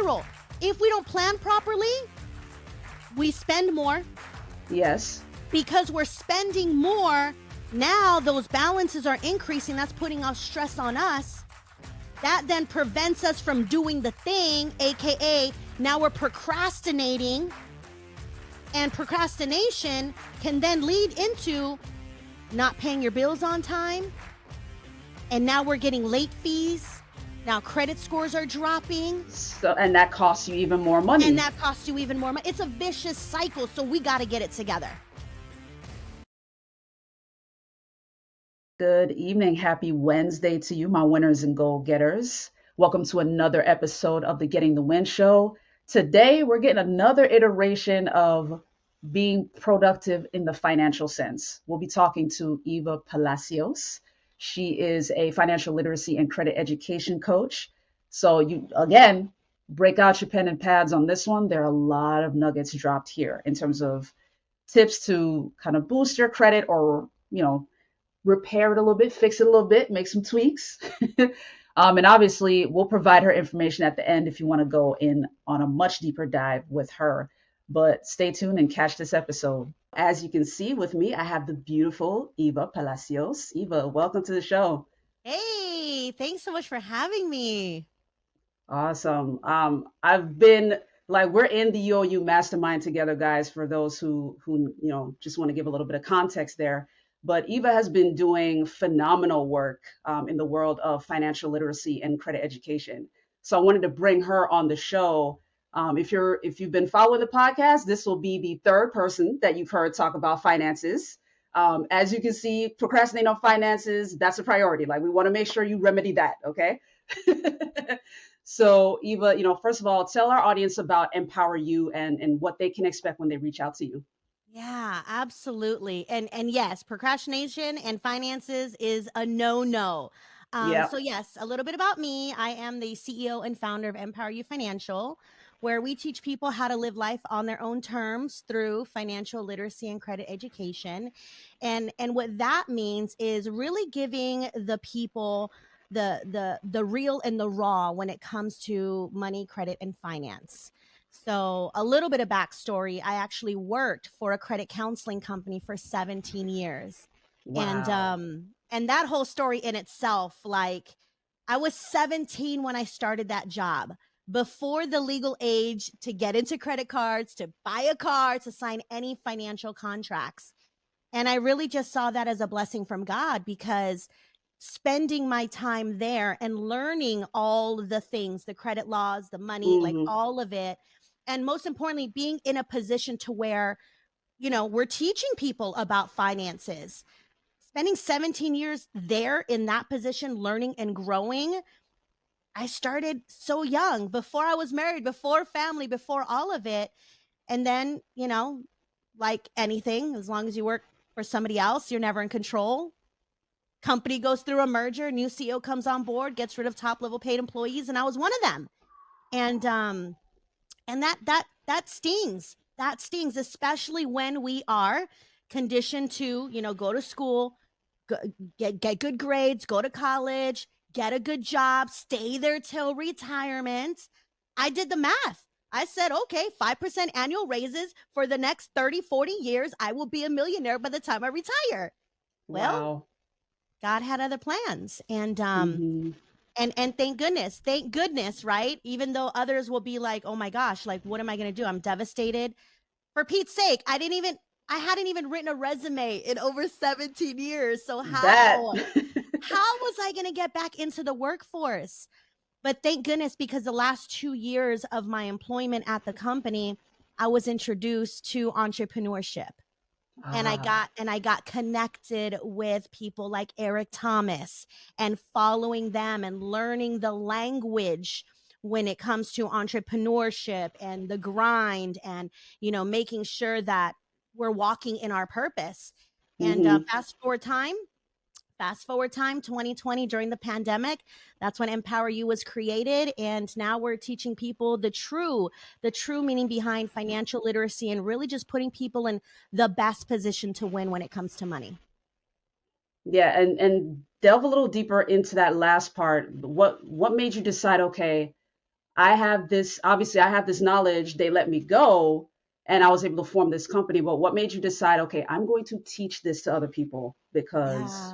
spiral. If we don't plan properly, we spend more. Yes. Because we're spending more, now those balances are increasing. That's putting off stress on us. That then prevents us from doing the thing, AKA now we're procrastinating. And procrastination can then lead into not paying your bills on time. And now we're getting late fees. Now credit scores are dropping. And that costs you even more money. It's a vicious cycle, so we got to get it together. Good evening. Happy Wednesday to you, my winners and goal-getters. Welcome to another episode of the Getting the Win Show. Today, we're getting another iteration of being productive in the financial sense. We'll be talking to Eva Palacios. She is a financial literacy and credit education coach. So you, again, break out your pen and pads on this one. There are a lot of nuggets dropped here in terms of tips to kind of boost your credit or, repair it a little bit, fix it a little bit, make some tweaks. And obviously, we'll provide her information at the end if you want to go in on a much deeper dive with her. But stay tuned and catch this episode. As you can see with me, I have the beautiful Eva Palacios. Eva, welcome to the show. Hey, thanks so much for having me. Awesome. I've been we're in the EmpowerYou mastermind together, guys, for those who just want to give a little bit of context there. But Eva has been doing phenomenal work in the world of financial literacy and credit education. So I wanted to bring her on the show. If you've been following the podcast, this will be the third person that you've heard talk about finances. As you can see, procrastinating on finances, that's a priority. We want to make sure you remedy that, okay? So Eva, first of all, tell our audience about EmpowerYou and what they can expect when they reach out to you. Yeah, absolutely. And yes, procrastination and finances is a no-no. So yes, a little bit about me. I am the CEO and founder of EmpowerYou Financial, where we teach people how to live life on their own terms through financial literacy and credit education. And what that means is really giving the people the real and the raw when it comes to money, credit, and finance. So a little bit of backstory, I actually worked for a credit counseling company for 17 years. Wow. And that whole story in itself, I was 17 when I started that job, before the legal age to get into credit cards, to buy a car, to sign any financial contracts. And I really just saw that as a blessing from God, because spending my time there and learning all the things, the credit laws, the money, all of it. And most importantly, being in a position to where, we're teaching people about finances. Spending 17 years there in that position, learning and growing. I started so young, before I was married, before family, before all of it. And then, like anything, as long as you work for somebody else, you're never in control. Company goes through a merger, new CEO comes on board, gets rid of top level paid employees, and I was one of them. And that stings. That stings, especially when we are conditioned to, go to school, get good grades, go to college, get a good job, stay there till retirement. I did the math. I said, okay, 5% annual raises for the next 30, 40 years. I will be a millionaire by the time I retire. Wow. Well, God had other plans. And and thank goodness, right? Even though others will be like, oh my gosh, what am I going to do? I'm devastated. For Pete's sake, I hadn't even written a resume in over 17 years. So how was I going to get back into the workforce? But thank goodness, because the last 2 years of my employment at the company, I was introduced to entrepreneurship. And I got connected with people like Eric Thomas, and following them and learning the language when it comes to entrepreneurship and the grind, and, making sure that we're walking in our purpose. And fast forward time, 2020, during the pandemic, that's when EmpowerYou was created. And now we're teaching people the true meaning behind financial literacy, and really just putting people in the best position to win when it comes to money. Yeah. And delve a little deeper into that last part. What made you decide, okay, I have this knowledge, they let me go, and I was able to form this company. But what made you decide, okay, I'm going to teach this to other people? Because,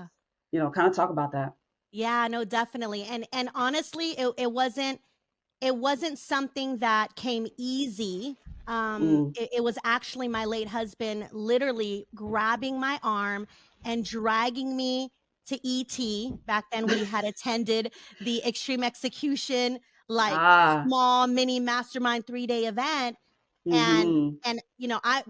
Yeah. kind of talk about that. Yeah, no, definitely. And honestly, it wasn't something that came easy. Mm. It was actually my late husband literally grabbing my arm and dragging me to ET. Back then, we had attended the Extreme Execution, like Ah. small mini mastermind 3-day event, and Mm-hmm.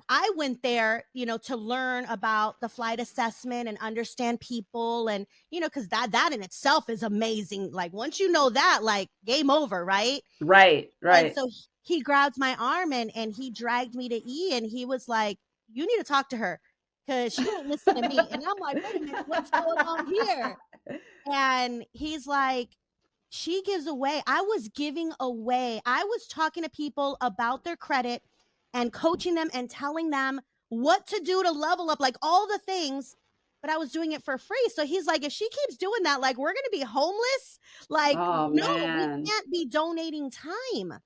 I went there, to learn about the flight assessment and understand people, and because that in itself is amazing. Like once you know that, like game over, right? Right, And right. so he grabs my arm and he dragged me to E, and he was like, "You need to talk to her because she won't listen to me." And I'm like, "Wait a minute, what's going on here?" And he's like, "She gives away." I was giving away. I was talking to people about their credit and coaching them and telling them what to do to level up, like all the things. But I was doing it for free. So he's like, if she keeps doing that, like we're going to be homeless. Like, Oh no, we man. can't be donating time.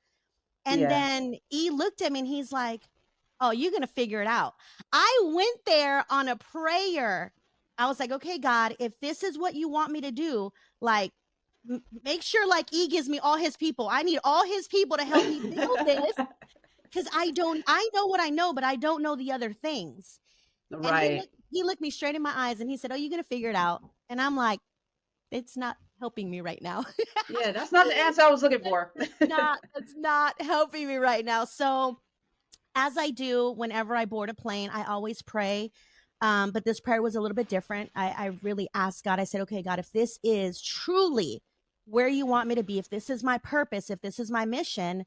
And Yeah. then he looked at me and he's like, "Oh, you're going to figure it out." I went there on a prayer. I was like, "Okay, God, if this is what you want me to do, like, make sure like E gives me all his people. I need all his people to help me build this because I know what I know, but I don't know the other things." And Right. he looked me straight in my eyes and he said, "Oh, you're going to figure it out." And I'm like, "It's not helping me right now." Yeah, that's not the answer I was looking for. That's not helping me right now. So as I do whenever I board a plane, I always pray. But this prayer was a little bit different. I really asked God, I said, "Okay, God, if this is truly where you want me to be, if this is my purpose, if this is my mission,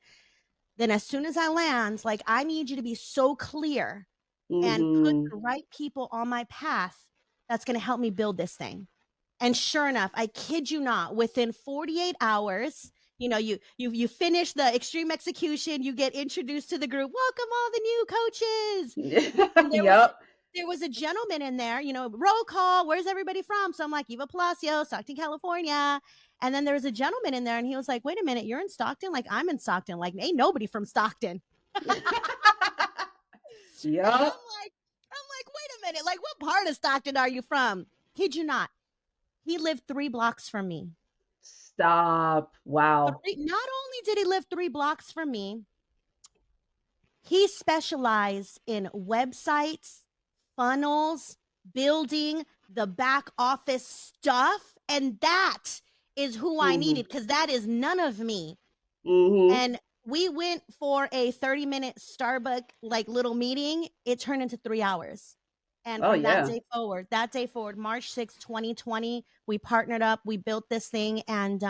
then as soon as I land, like I need you to be so clear and put Mm-hmm. the right people on my path that's going to help me build this thing." And sure enough, I kid you not, within 48 hours, you finish the extreme execution, you get introduced to the group. "Welcome all the new coaches." And Yep. there was a gentleman in there, roll call, "Where's everybody from?" So I'm like, "Eva Palacios, Stockton, California." And then there was a gentleman in there and he was like, "Wait a minute, you're in Stockton?" Like, "I'm in Stockton." Like, ain't nobody from Stockton. And Yep. I'm like, "Wait a minute, like what part of Stockton are you from?" Kid you not. He lived 3 blocks from me. Stop. Wow. Not only did he live 3 blocks from me, he specialized in websites, funnels, building the back office stuff. And that is who I Mm-hmm. needed because that is none of me. Mm-hmm. And we went for a 30-minute Starbucks like little meeting. It turned into 3 hours. And Oh from yeah. that day forward, March 6th, 2020, we partnered up, we built this thing, and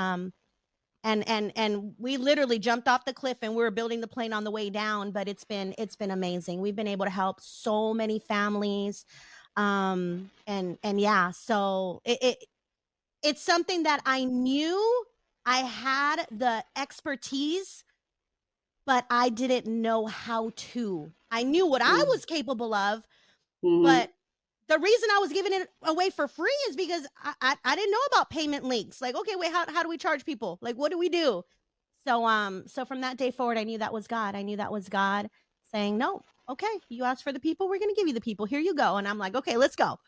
we literally jumped off the cliff and we were building the plane on the way down. But it's been amazing. We've been able to help so many families. And yeah, so it's something that I knew I had the expertise, but I didn't know how to. I knew what I was capable of, Mm-hmm. but the reason I was giving it away for free is because I didn't know about payment links. Like, okay, wait, how do we charge people? Like, what do we do? So from that day forward, I knew that was God. I knew that was God saying, "No, okay, you asked for the people, we're gonna give you the people. Here you go." And I'm like, "Okay, let's go."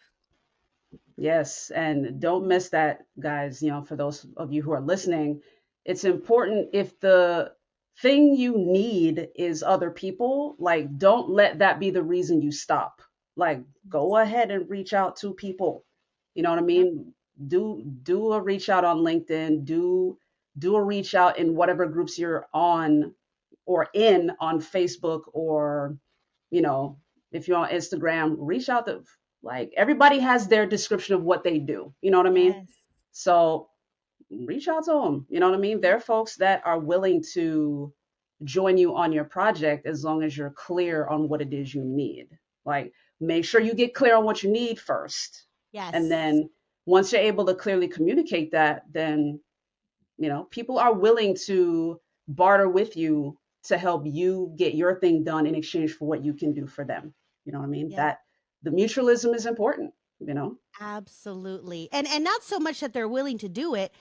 Yes, and don't miss that, guys. For those of you who are listening, it's important if the thing you need is other people, like, don't let that be the reason you stop. Like, go ahead and reach out to people. You know what I Yep. mean? Do a reach out on LinkedIn, do a reach out in whatever groups you're on or in on Facebook, or you know, if you're on Instagram, reach out to, like, everybody has their description of what they do. You know what I mean? Yes. So reach out to them. You know what I mean? There Yep. are folks that are willing to join you on your project as long as you're clear on what it is you need. Like, make sure you get clear on what you need first. And Yes. then once you're able to clearly communicate that, then people are willing to barter with you to help you get your thing done in exchange for what you can do for them. You know what I mean? Yep. That the mutualism is important. Absolutely. And not so much that they're willing to do it.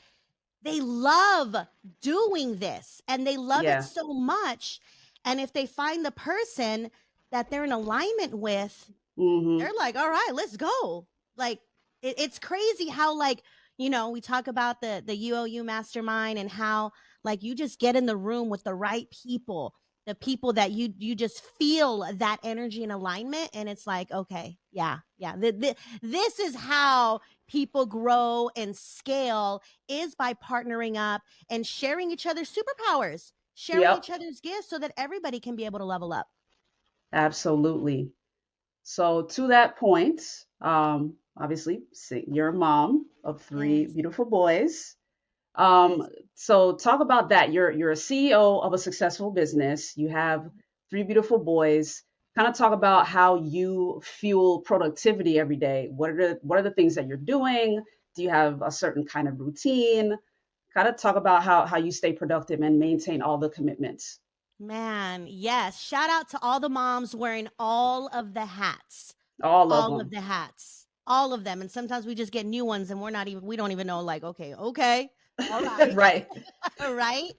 they love doing this and they love it Yeah. so much. And if they find the person that they're in alignment with, Mm-hmm. they're like, all right, let's go. Like, it's crazy how, like, we talk about the UOU mastermind and how, like, you just get in the room with the right people, the people that you just feel that energy and alignment. And it's like, okay, yeah, yeah. This is how people grow and scale, is by partnering up and sharing each other's superpowers, sharing Yep. each other's gifts so that everybody can be able to level up. Absolutely. So to that point, obviously, you're a mom of three Yes. beautiful boys. Yes. So talk about that. You're a CEO of a successful business. You have three beautiful boys. Kind of talk about how you fuel productivity every day. What are the things that you're doing? Do you have a certain kind of routine? Kind of talk about how you stay productive and maintain all the commitments. Man, yes. Shout out to all the moms wearing all of the hats. All of All of them. the hats. All of them. And sometimes we just get new ones and we don't even know, like, okay. All right. Right. All right.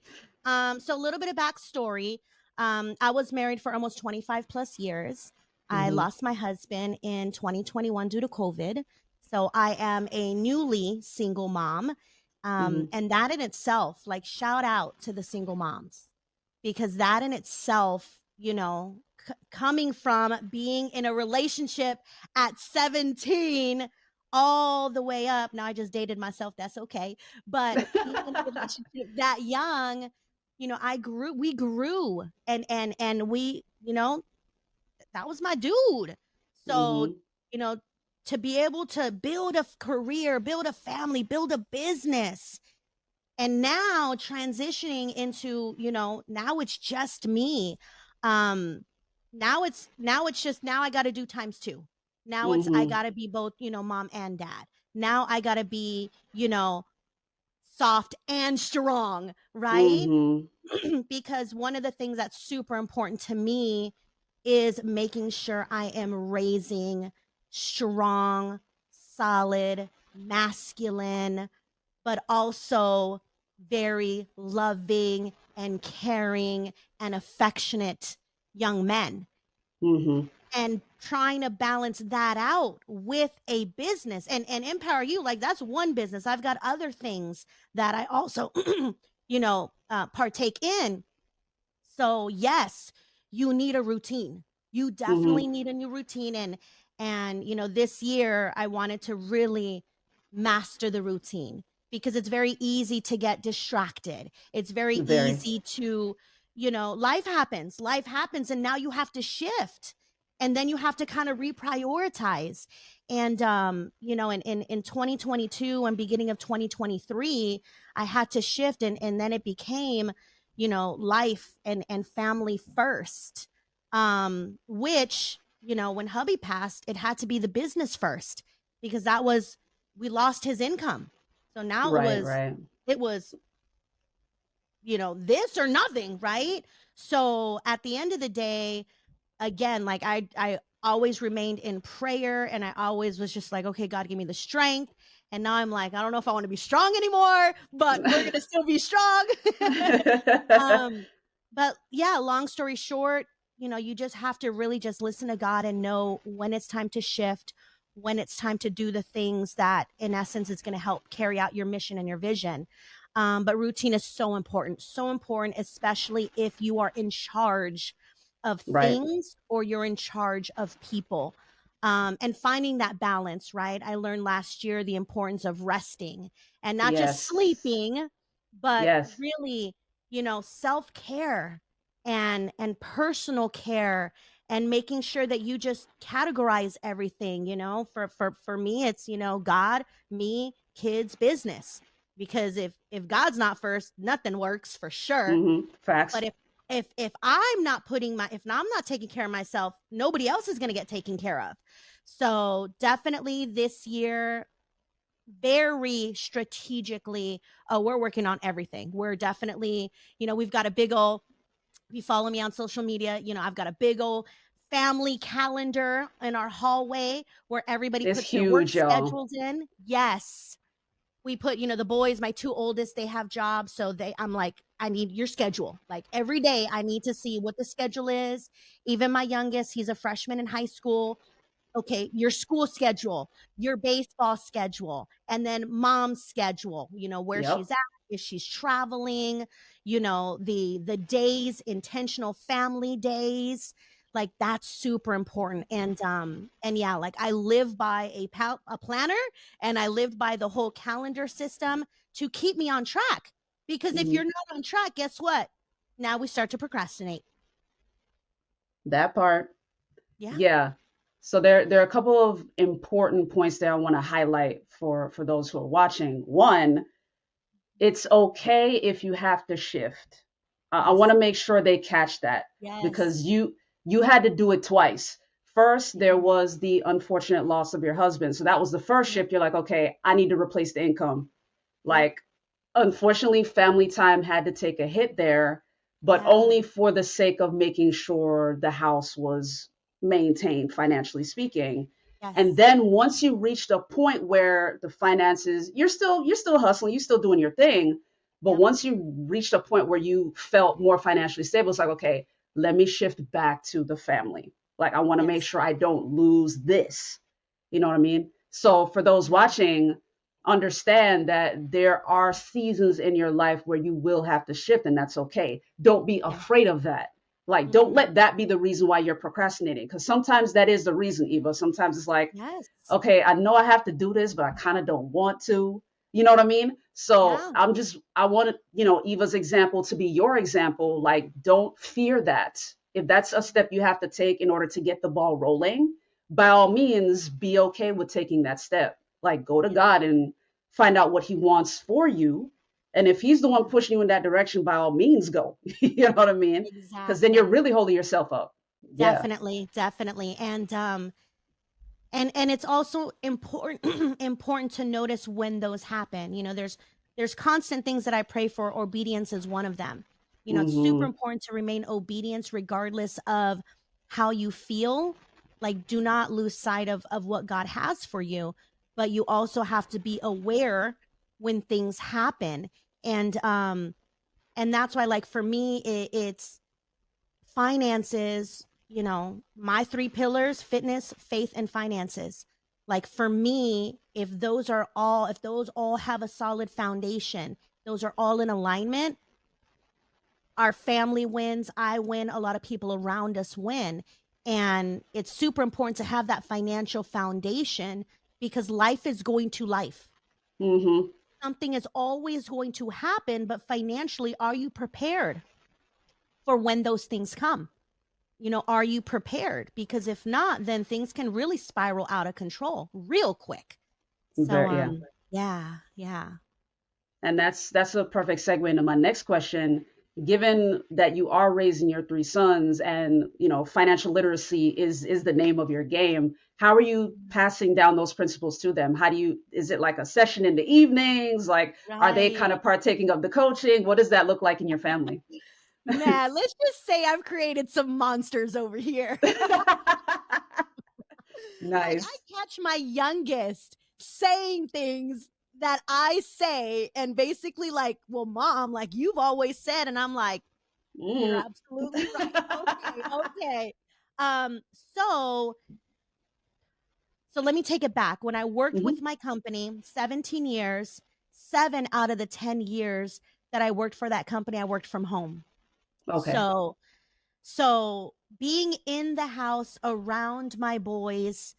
So a little bit of backstory. I was married for almost 25 plus years. I Hmm. lost my husband in 2021 due to COVID. So I am a newly single mom. Hmm. And that in itself, like, shout out to the single moms, because that in itself, coming from being in a relationship at 17 all the way up. Now I just dated myself. That's okay. But being in a relationship that young, we grew and we, that was my dude. So, Hmm. you know, to be able to build a career, build a family, build a business, and now transitioning into, now it's just me. um now it's just, now I got to do times two. Now it's, I Hmm. got to be both, mom and dad. Now I got to be, soft and strong, right? Hmm. Because one of the things that's super important to me is making sure I am raising strong, solid, masculine, but also very loving and caring and affectionate young men. Hmm. And trying to balance that out with a business and empower you, like, that's one business. I've got other things that I also partake in. So yes, you need a routine. You Hmm. definitely need a new routine. And this year I wanted to really master the routine, because it's very easy to get distracted. It's very Very. easy to, life happens and now you have to shift. And then you have to kind of reprioritize. And in 2022 and beginning of 2023, I had to shift, and then it became, life and family first. Which, when hubby passed, it had to be the business first, because that was, we lost his income. So now it Right. was, Right. it was, this or nothing, right? So at the end of the day, again, like, I always remained in prayer, and I always was just like, okay, God, give me the strength. And now I'm like, I don't know if I want to be strong anymore, but we're gonna still be strong. um, but yeah, long story short, you just have to really just listen to God and know when it's time to shift, when it's time to do the things that, in essence, is going to help carry out your mission and your vision. But routine is so important, especially if you are in charge of Right. things or you're in charge of people. And finding that balance, right? I learned last year the importance of resting, and not just Yes. sleeping, but Yes. really, self-care and personal care, and making sure that you just categorize everything. For me, it's, God, me, kids, business. Because if God's not first, nothing works, for sure. Hmm. But Facts. if I'm not putting my, if I'm not taking care of myself, nobody else is going to get taken care of. So definitely this year, very strategically, we're working on everything. We're definitely, we've got a big old, if you follow me on social media, I've got a big old family calendar in our hallway where everybody It's puts their work huge, y'all. schedules in. Yes. we put, the boys, my two oldest, they have jobs. So I'm like, I need your schedule. Like every day I need to see what the schedule is. Even my youngest, he's a freshman in high school. Okay, your school schedule, your baseball schedule, and then mom's schedule, where Yep. she's at, if she's traveling, the days, intentional family days. Like that's super important. And yeah, like I live by a planner, and I lived by the whole calendar system to keep me on track. Because if Hmm. you're not on track, guess what? Now we start to procrastinate. That part. Yeah. Yeah. So there are a couple of important points that I want to highlight for those who are watching. One, it's okay if you have to shift. I want Yes. to make sure they catch that because Yes. you had to do it twice. First, there Yeah. was the unfortunate loss of your husband. So that was the first Yep. shift. You're like, okay, I need to replace the income. Yep. Like, unfortunately, family time had to take a hit there, but Yeah. only for the sake of making sure the house was maintained, financially speaking. And Yes. then once you reached a point where the finances, you're still hustling, you're still doing your thing, but Yep. once you reached a point where you felt more financially stable, it's like, okay, let me shift back to the family. Like, I want to make Yes. sure I don't lose this. You know what I mean? So for those Yeah. watching, understand that there are seasons in your life where you will have to shift, and that's okay. Don't be Yes. afraid of that. Like, don't Mhm. let that be the reason why you're procrastinating, because sometimes that is the reason, Eva. Sometimes it's like, Yes. okay, I know I have to do this, but I kind of don't want to. You know what I mean? So Yeah. I wanted, Eva's example to be your example. Like, don't fear that. If that's a step you have to take in order to get the ball rolling, by all means, be okay with taking that step. Like, go to Yeah. God and find out what He wants for you. And if He's the one Yeah. pushing you in that direction, by all means, go. You know what I mean? Because then you're Exactly. really holding yourself up. Yeah. Definitely. Definitely. And it's also important important to notice when those happen. There's constant things that I pray for. Obedience is one of them. It's super Hmm. important to remain obedient regardless of how you feel. Like do not lose sight of what God has for you, but you also have to be aware when things happen. And that's why, like, for me, it's finances, my three pillars: fitness, faith, and finances. Like for me, if those all have a solid foundation, those are all in alignment, our family wins, I win, a lot of people around us win. And it's super important to have that financial foundation because life is going to life. Hmm. Something is always going to happen, but financially, are you prepared for when those things come? Are you prepared? Because if not, then things can really spiral out of control real quick. So, Very, yeah. yeah, yeah, And that's a perfect segue into my next question. Given that you are raising your three sons, and financial literacy is the name of your game, how are you passing down those principles to them? How do you, is it like a session in the evenings? Like, are they kind right. of partaking of the coaching? What does that look like in your family? Man, let's just say I've created some monsters over here. Like, I Nice. catch my youngest saying things that I say, and basically, like, well, mom, like, you've always said. And I'm like, you're Mm. absolutely right. Okay, okay. Um, so So let me take it back. When I worked with Hmm. my company, 17 years, 7 out of the 10 years that I worked for that company, I worked from home. Okay. So being in the house around my boys,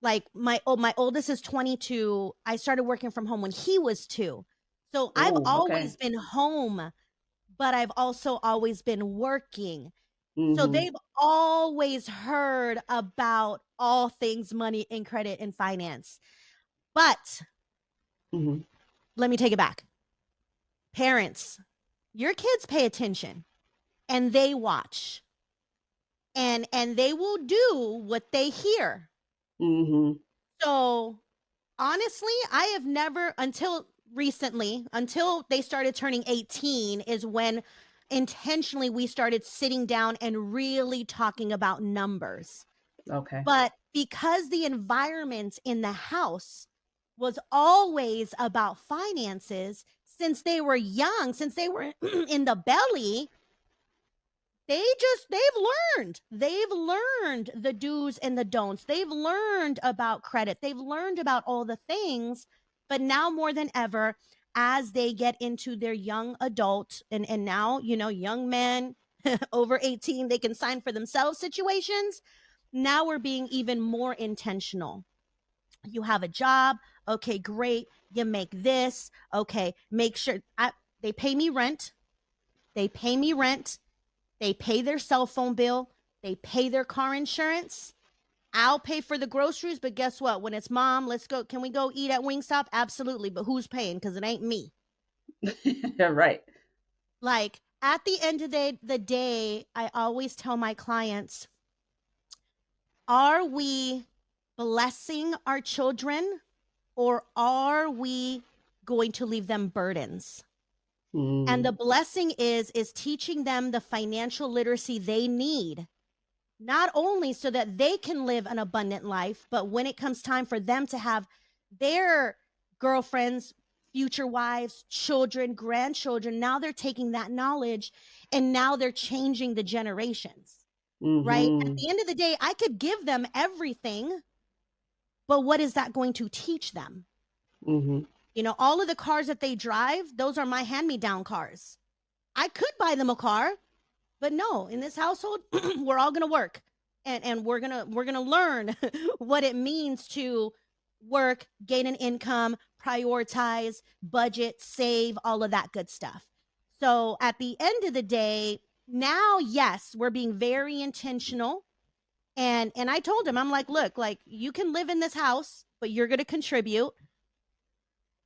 like my oldest is 22. I started working from home when he was 2. So I've Oh, okay. always been home, but I've also always been working. So Hmm. they've always heard about all things money and credit and finance. But Hmm. let me take it back. Parents, your kids pay attention and they watch, and they will do what they hear. Hmm. So honestly, I have never, until recently, until they started turning 18, is when intentionally we started sitting down and really talking about numbers. Okay. But because the environment in the house was always about finances since they were young, since they were in the belly. They've learned the do's and the don'ts. They've learned about credit. They've learned about all the things. But now more than ever, as they get into their young adult and now, young men over 18, they can sign for themselves situations. Now we're being even more intentional. You have a job. Okay, great. You make this. Okay, make sure they pay me rent. They pay me rent. They pay their cell phone bill. They pay their car insurance. I'll pay for the groceries, but guess what? When it's mom, let's go. Can we go eat at Wingstop? Absolutely. But who's paying? Because it ain't me. Right. Like at the end of the day, I always tell my clients, are we blessing our children or are we going to leave them burdens? And the Mm, blessing is teaching them the financial literacy they need, not only so that they can live an abundant life, but when it comes time for them to have their girlfriends, future wives, children, grandchildren, now they're taking that knowledge and now they're changing the generations, right? At mm-hmm, the end of the day, I could give them everything, but what is that going to teach them? mm-hmm, All of the cars that they drive, those are my hand-me-down cars. I could buy them a car, but no, in this household, we're all going to work and we're going to learn what it means to work, gain an income, prioritize, budget, save, all of that good stuff. So at the end of the day, now yes, we're being very intentional. And I told him, I'm like, look, like you can live in this house, but you're going to contribute.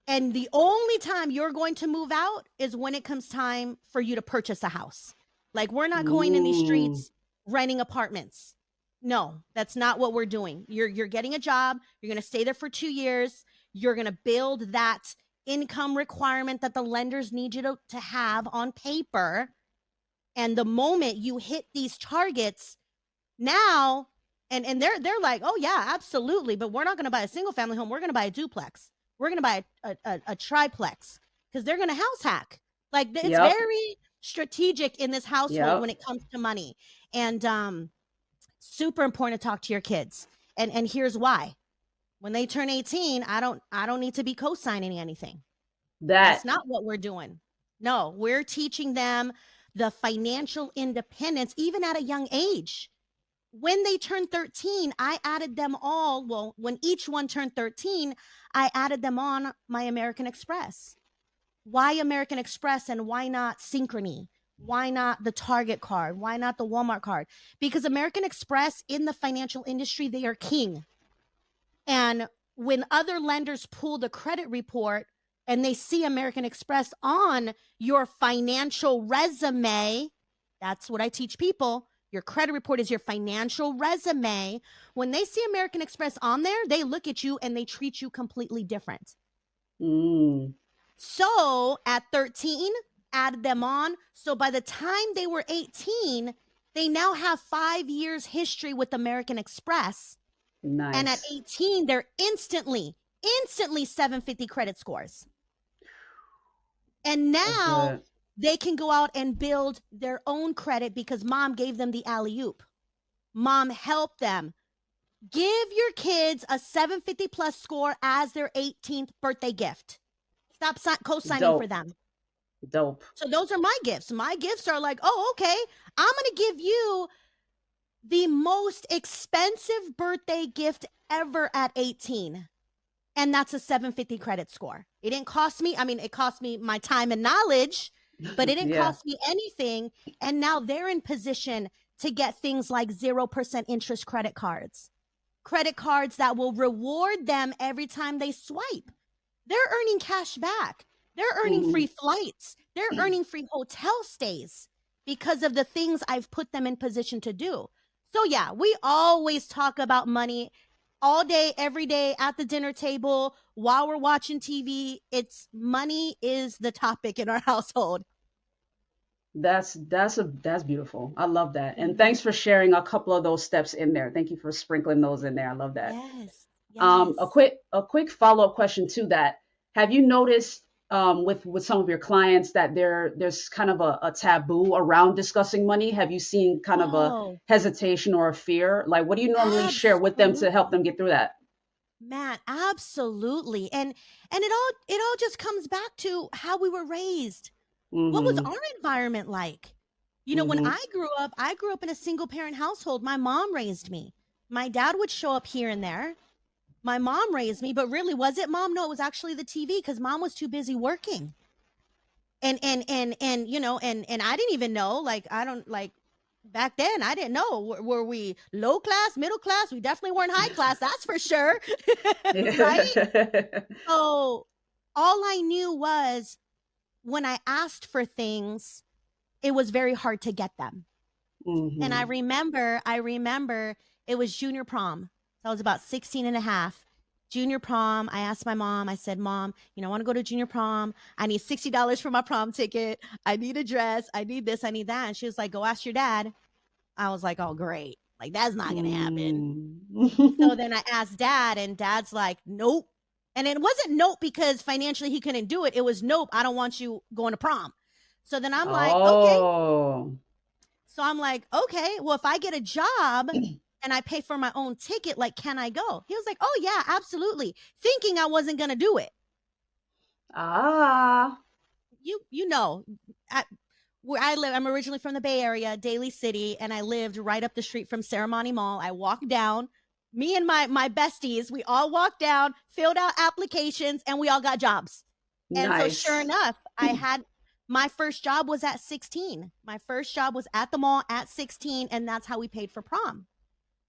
And the only time you're going to move out is when it comes time for you to purchase a house. Like, we're not going in these mm, streets renting apartments. No, that's not what we're doing. You're getting a job. You're going to stay there for 2 years. You're going to build that income requirement that the lenders need you to have on paper. And the moment you hit these targets, now, and they're like, oh yeah, absolutely, but we're not going to buy a single family home. We're going to buy a duplex. We're going to buy a triplex because they're going to house hack. Like it's yep, very strategic in this household when yep, it comes to money, and super important to talk to your kids. And here's why: when they turn 18, I don't need to be co-signing anything. That's that, not what we're doing. No, we're teaching them the financial independence even at a young age. When they turned 13, I added them all. Well, when each one turned 13, I added them on my American Express. Why American Express and why not Synchrony? Why not the Target card? Why not the Walmart card? Because American Express in the financial industry, they are king. And when other lenders pull the credit report and they see American Express on your financial resume, that's what I teach people. Your credit report is your financial resume. When they see American Express on there, they look at you and they treat you completely different. mm, So at 13, added them on. So by the time they were 18, they now have 5 years history with American Express. And at nice. 18, they're instantly 750 credit scores. And That's now good. they can go out and build their own credit because mom gave them the alley oop. Mom helped them. Give your kids a 750 plus score as their 18th birthday gift. Stop co-signing for Dope, them. dope. So those are my gifts. My gifts are like, oh, okay, I'm going to give you the most expensive birthday gift ever at 18. And that's a 750 credit score. It didn't cost me. I mean, it cost me my time and knowledge, but it didn't Yeah. cost me anything. And now they're in position to get things like 0% interest credit cards that will reward them every time they swipe. They're earning cash back. They're earning Hmm. free flights. They're earning free hotel stays because of the things I've put them in position to do. So, yeah, we always talk about money all day, every day at the dinner table while we're watching TV. It's money is the topic in our household. That's beautiful. I love that. And Mhm. thanks for sharing a couple of those steps in there. Thank you for sprinkling those in there. I love that. Yes. Yes. A quick follow up question to that. Have you noticed with some of your clients that there's kind of a taboo around discussing money? Have you seen kind of a Oh, hesitation or a fear? Like, what do you normally share with them to help absolutely. them get through that? Matt, absolutely. And it all just comes back to how we were raised. What was Mm-hmm. our environment like? When Mm-hmm. I grew up in a single parent household. My mom raised me. My dad would show up here and there. My mom raised me, but really, was it mom? No, it was actually the TV because mom was too busy working. And I didn't even know, like, I don't like back then, I didn't know. Were we low class, middle class? We definitely weren't high class, that's for sure. Right? So all I knew was when I asked for things, it was very hard to get them. And I Mm-hmm. remember, I remember it was junior prom. So I was about 16 and a half. Junior prom, I asked my mom, I said, Mom, I want to go to junior prom. I need $60 for my prom ticket. I need a dress. I need this. I need that. And she was like, Go ask your dad. I was like, Oh, great. Like, that's not going to happen. So Mm-hmm. then I asked dad, and dad's like, Nope. And it wasn't nope because financially he couldn't do it. It was nope. I don't want you going to prom. So then I'm like, Okay, Oh, okay, well, if I get a job and I pay for my own ticket, like, can I go? He was like, oh, yeah, absolutely. Thinking I wasn't going to do it. ah, You know, I, where I live, I'm originally from the Bay Area, Daly City, and I lived right up the street from Ceremony Mall. I walked down, me and my besties, we all walked down, filled out applications, and we all got jobs. And so sure nice. enough, I had my first job was at 16. My first job was at the mall at 16, and that's how we paid for prom.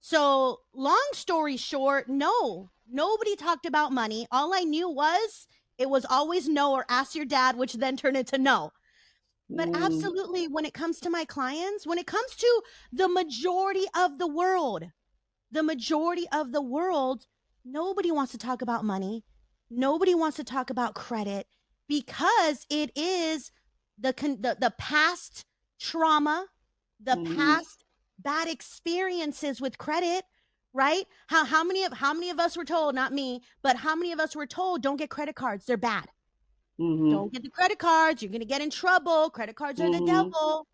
So, long story short, no, nobody talked about money. All I knew was it was always no or ask your dad, which then turned into no. But Mm, absolutely, when it comes to my clients, when it comes to the majority of the world, the majority of the world, nobody wants to talk about money. Nobody wants to talk about credit because it is the past trauma, the mm-hmm. past bad experiences with credit, right? How many of us were told, not me, but how many of us were told don't get credit cards, they're bad. Mm-hmm. Don't get the credit cards, you're going to get in trouble. Credit cards are the Mm-hmm. devil.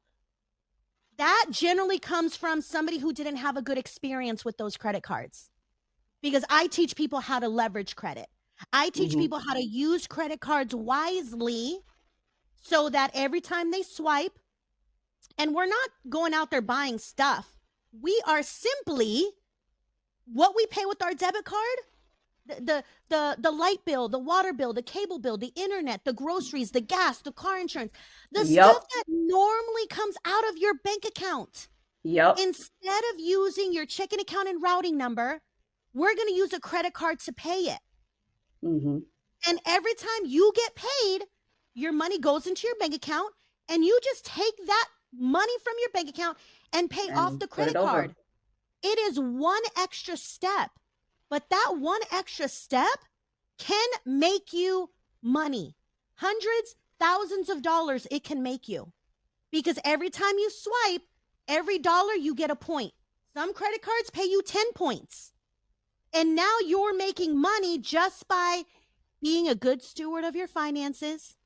That generally comes from somebody who didn't have a good experience with those credit cards because I teach people how to leverage credit. I teach Mm-hmm. people how to use credit cards wisely so that every time they swipe, and we're not going out there buying stuff, we are simply what we pay with our debit card. The light bill, the water bill, the cable bill, the internet, the groceries, the gas, the car insurance, the stuff Yep. that normally comes out of your bank account. Yep. Instead of using your checking account and routing number, we're going to use a credit card to pay it. Mm-hmm. And every time you get paid, your money goes into your bank account and you just take that money from your bank account and pay off And the put it credit over. card. It is one extra step, but that one extra step can make you money. Hundreds, thousands of dollars it can make you. Because every time you swipe, every dollar you get a point. Some credit cards pay you 10 points. And now you're making money just by being a good steward of your finances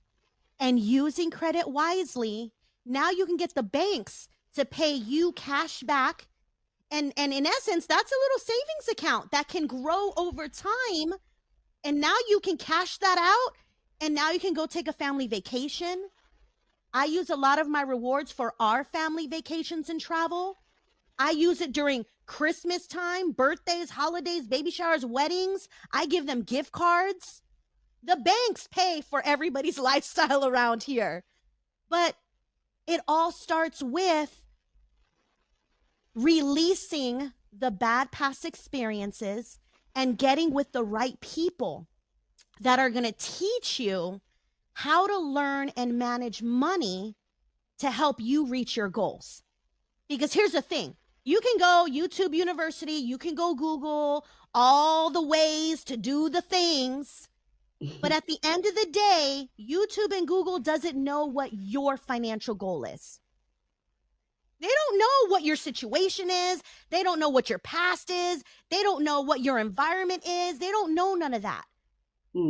and using credit wisely. Now you can get the banks to pay you cash back. And in essence, that's a little savings account that can grow over time. And now you can cash that out. And now you can go take a family vacation. I use a lot of my rewards for our family vacations and travel. I use it during Christmas time, birthdays, holidays, baby showers, weddings. I give them gift cards. The banks pay for everybody's lifestyle around here. But it all starts with releasing the bad past experiences and getting with the right people that are going to teach you how to learn and manage money to help you reach your goals. Because here's the thing, you can go YouTube University, you can go Google all the ways to do the things. But at the end of the day, YouTube and Google doesn't know what your financial goal is. They don't know what your situation is. They don't know what your past is. They don't know what your environment is. They don't know none of that.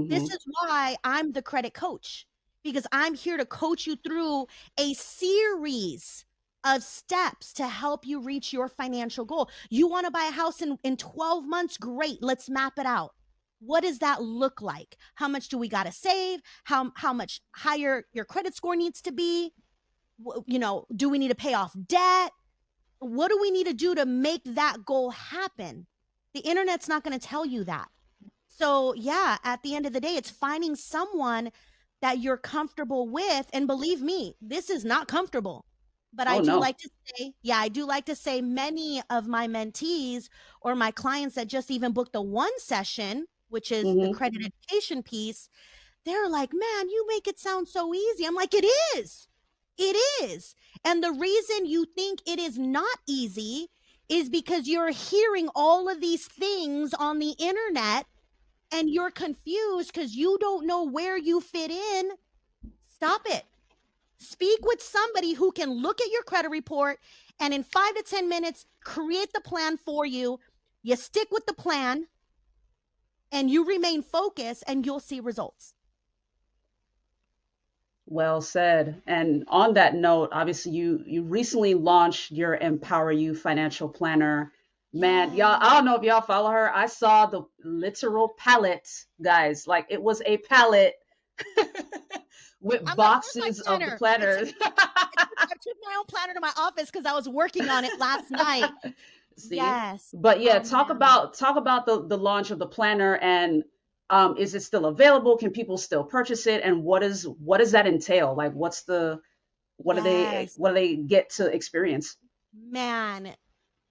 This Mm-hmm. is why I'm the credit coach, because I'm here to coach you through a series of steps to help you reach your financial goal. You want to buy a house in 12 months? Great. Let's map it out. What does that look like? How much do we got to save? How much higher your credit score needs to be? Do we need to pay off debt? What do we need to do to make that goal happen? The internet's not going to tell you that. So, yeah, at the end of the day, it's finding someone that you're comfortable with. And believe me, this is not comfortable. But I Oh do no. like to say, yeah, I do like to say many of my mentees or my clients that just even booked the one session, which is the Mm-hmm. credit education piece, they're like, man, you make it sound so easy. I'm like, it is. It is. And the reason you think it is not easy is because you're hearing all of these things on the internet and you're confused because you don't know where you fit in. Stop it. Speak with somebody who can look at your credit report and in 5 to 10 minutes create the plan for you. You stick with the plan and you remain focused and you'll see results. Well said. And on that note, obviously you recently launched your Empower You financial planner. Man, y'all, Yeah. I don't know if y'all follow her. I saw the literal pallet, guys. Like it was a pallet with I'm like, where's my boxes of the planner? I took planners. I took my own planner to my office because I was working on it last night. See? Yes. But yeah, Oh man. talk about the launch of the planner and is it still available? Can people still purchase it? And what does that entail? Like Yes. what do they get to experience? Man.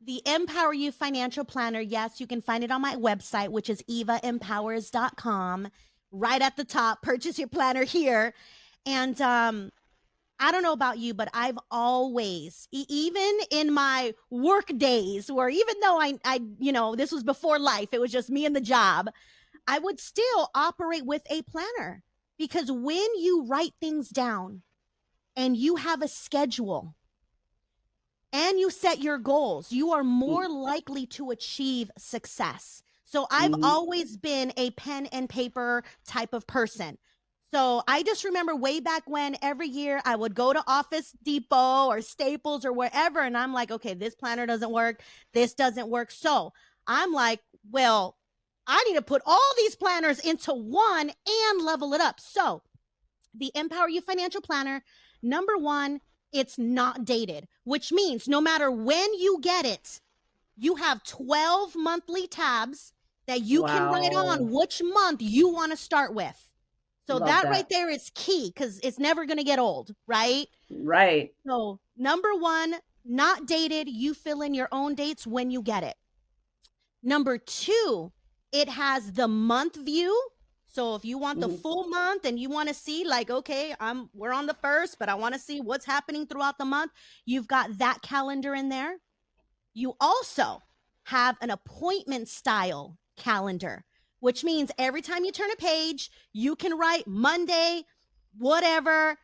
The Empower You financial planner, yes, you can find it on my website, which is evaempowers.com. Right at the top, purchase your planner here. And I don't know about you, but I've always, even in my work days, where even though this was before life, it was just me and the job, I would still operate with a planner because when you write things down and you have a schedule and you set your goals, you are more likely to achieve success. So I've Mm-hmm. always been a pen and paper type of person. So I just remember way back when every year I would go to Office Depot or Staples or wherever, and I'm like, okay, this planner doesn't work. This doesn't work. So I'm like, well, I need to put all these planners into one and level it up. So the Empower You Financial Planner, number one, it's not dated, which means no matter when you get it, you have 12 monthly tabs that you can write Wow. on which month you want to start with. So Love that right that. there is key because it's never going to get old, right? Right. So, number one, not dated. You fill in your own dates when you get it. Number two, it has the month view. So if you want the Mm-hmm. full month and you want to see like, okay, we're on the first, but I want to see what's happening throughout the month, you've got that calendar in there. You also have an appointment style calendar, which means every time you turn a page, you can write Monday, whatever.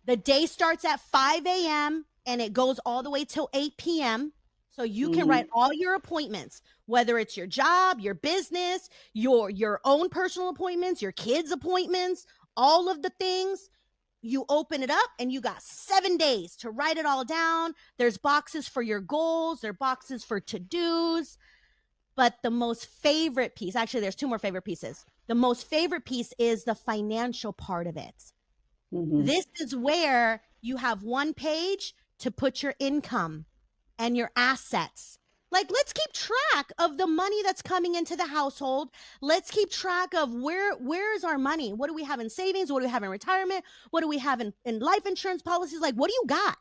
The day starts at 5 a.m. and it goes all the way till 8 p.m. So you can Mm-hmm. write all your appointments, whether it's your job, your business, your own personal appointments, your kids' appointments, all of the things. You open it up and you got 7 days to write it all down. There's boxes for your goals, there are boxes for to-dos. But the most favorite piece, actually, there's two more favorite pieces. The most favorite piece is the financial part of it. Mm-hmm. This is where you have one page to put your income and your assets. Like, let's keep track of the money that's coming into the household. Let's keep track of where is our money? What do we have in savings? What do we have in retirement? What do we have in life insurance policies? Like, what do you got?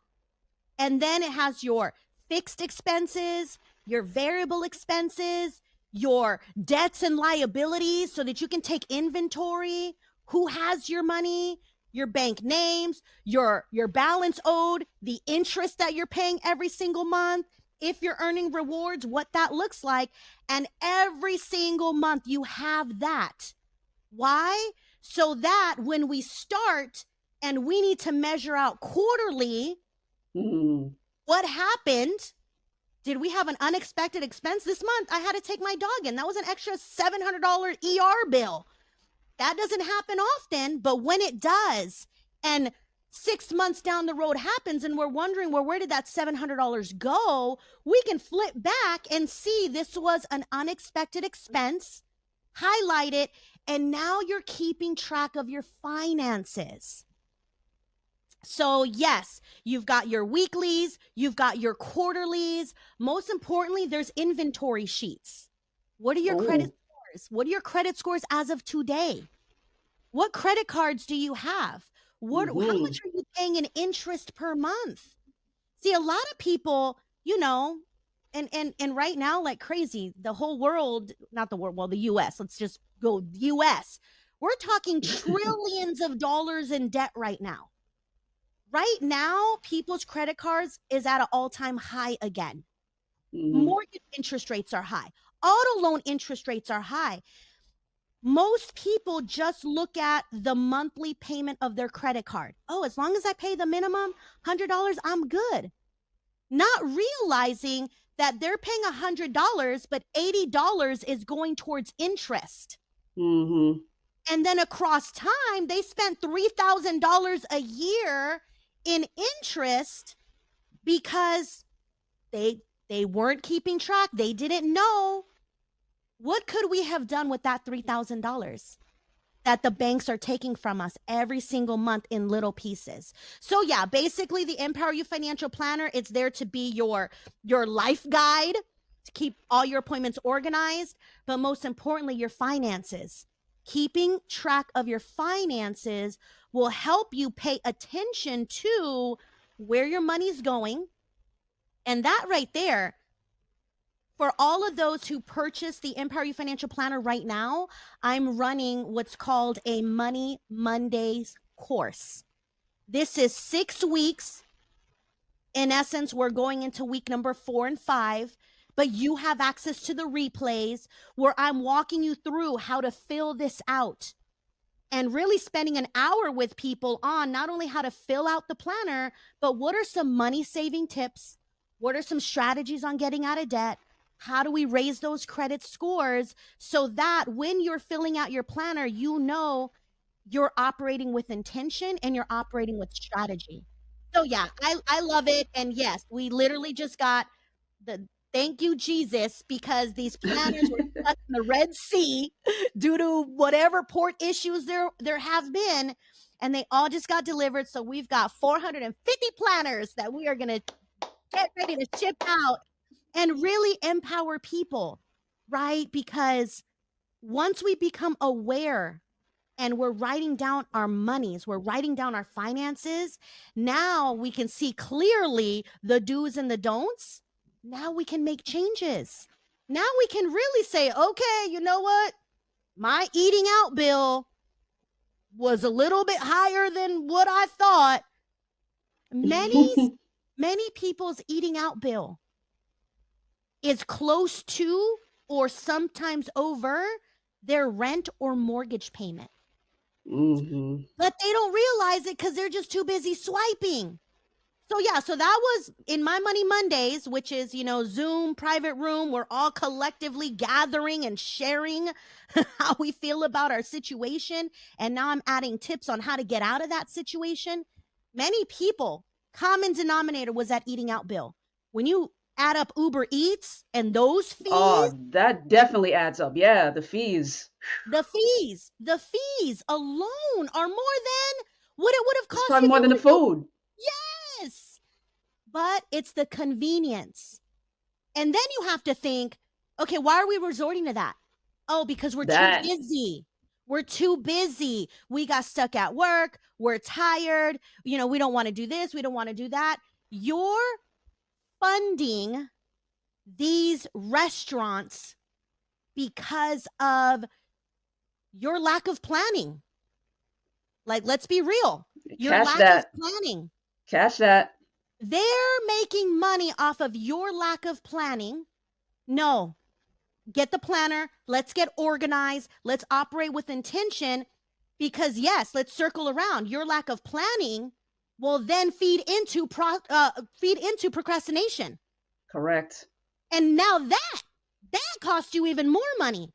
And then it has your fixed expenses, your variable expenses, your debts and liabilities so that you can take inventory. Who has your money? Your bank names, your balance owed, the interest that you're paying every single month, if you're earning rewards, what that looks like. And every single month you have that. Why? So that when we start and we need to measure out quarterly Mm-hmm. what happened, Did we have an unexpected expense this month? I had to take my dog in. That was an extra $700 ER bill. That doesn't happen often, but when it does, and 6 months down the road happens and we're wondering, well, where did that $700 go? We can flip back and see this was an unexpected expense, highlight it, and now you're keeping track of your finances. So yes, you've got your weeklies, you've got your quarterlies. Most importantly, there's inventory sheets. What are your credit scores? What are your credit scores as of today? What credit cards do you have? How much are you paying in interest per month? See, a lot of people, and right now, like crazy, the whole world, not the world, well, the US, let's just go US. We're talking trillions of dollars in debt right now. Right now, people's credit cards is at an all-time high again. Mortgage interest rates are high. Auto loan interest rates are high. Most people just look at the monthly payment of their credit card. Oh, as long as I pay the minimum $100, I'm good. Not realizing that they're paying $100, but $80 is going towards interest. And then across time, they spent $3,000 a year in interest because they weren't keeping track. They didn't know. What could we have done with that $3,000 that the banks are taking from us every single month in little pieces? So yeah, basically the Empower You Financial Planner, it's there to be your life guide, to keep all your appointments organized, but most importantly, your finances. Keeping track of your finances will help you pay attention to where your money's going. And that right there, for all of those who purchase the Empower You Financial Planner right now, I'm running what's called a Money Mondays course. This is 6 weeks. In essence, we're going into week number 4 and 5, but you have access to the replays where I'm walking you through how to fill this out and really spending an hour with people on not only how to fill out the planner, but what are some money saving tips? What are some strategies on getting out of debt? How do we raise those credit scores so that when you're filling out your planner, you know you're operating with intention and you're operating with strategy. So yeah, I love it. And yes, we literally just got the thank you, Jesus, because these planners were stuck in the Red Sea due to whatever port issues there have been, and they all just got delivered. So we've got 450 planners that we are going to get ready to ship out and really empower people, right? Because once we become aware and we're writing down our monies, we're writing down our finances, now we can see clearly the do's and the don'ts. Now we can make changes. Now we can really say, okay, you know what? My eating out bill was a little bit higher than what I thought. Many people's eating out bill is close to or sometimes over their rent or mortgage payment. But they don't realize it because they're just too busy swiping. So yeah, so that was in my Money Mondays, which is, Zoom, private room. We're all collectively gathering and sharing how we feel about our situation. And now I'm adding tips on how to get out of that situation. Many people, common denominator was that eating out bill. When you add up Uber Eats and those fees. Oh, that definitely adds up. Yeah, the fees. The fees alone are more than what it would have cost. It's probably more than the food. Yes. But it's the convenience. And then you have to think, okay, why are we resorting to that? Oh, because we're too busy. We're too busy. We got stuck at work. We're tired. We don't want to do this. We don't want to do that. You're funding these restaurants because of your lack of planning. Like, let's be real. Your lack of planning. Cash that. They're making money off of your lack of planning. No. Get the planner. Let's get organized. Let's operate with intention. Because yes, let's circle around. Your lack of planning will then feed into procrastination. Correct. And now that costs you even more money,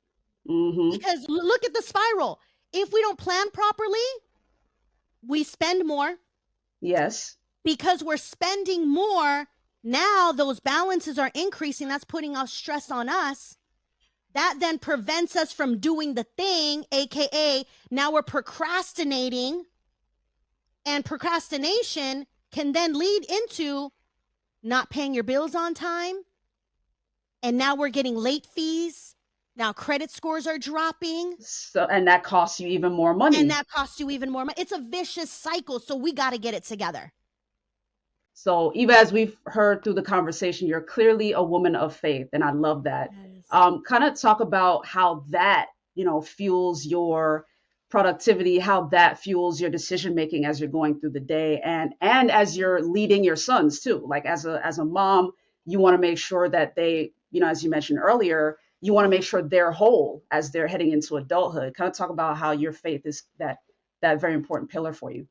Mm-hmm. because look at the spiral. If we don't plan properly, we spend more. Yes. Because we're spending more, now those balances are increasing. That's putting our stress on us. That then prevents us from doing the thing, AKA now we're procrastinating. And procrastination can then lead into not paying your bills on time. And now we're getting late fees. Now credit scores are dropping. So, and that costs you even more And money. that costs you even more money. It's a vicious cycle. So we got to get it together. So, Eva, as we've heard through the conversation, you're clearly a woman of faith, and I love that. Yes. Kind of talk about how that, fuels your productivity, how that fuels your decision making as you're going through the day, and as you're leading your sons too. Like as a mom, you want to make sure that they, as you mentioned earlier, you want to make sure they're whole as they're heading into adulthood. Kind of talk about how your faith is that very important pillar for you.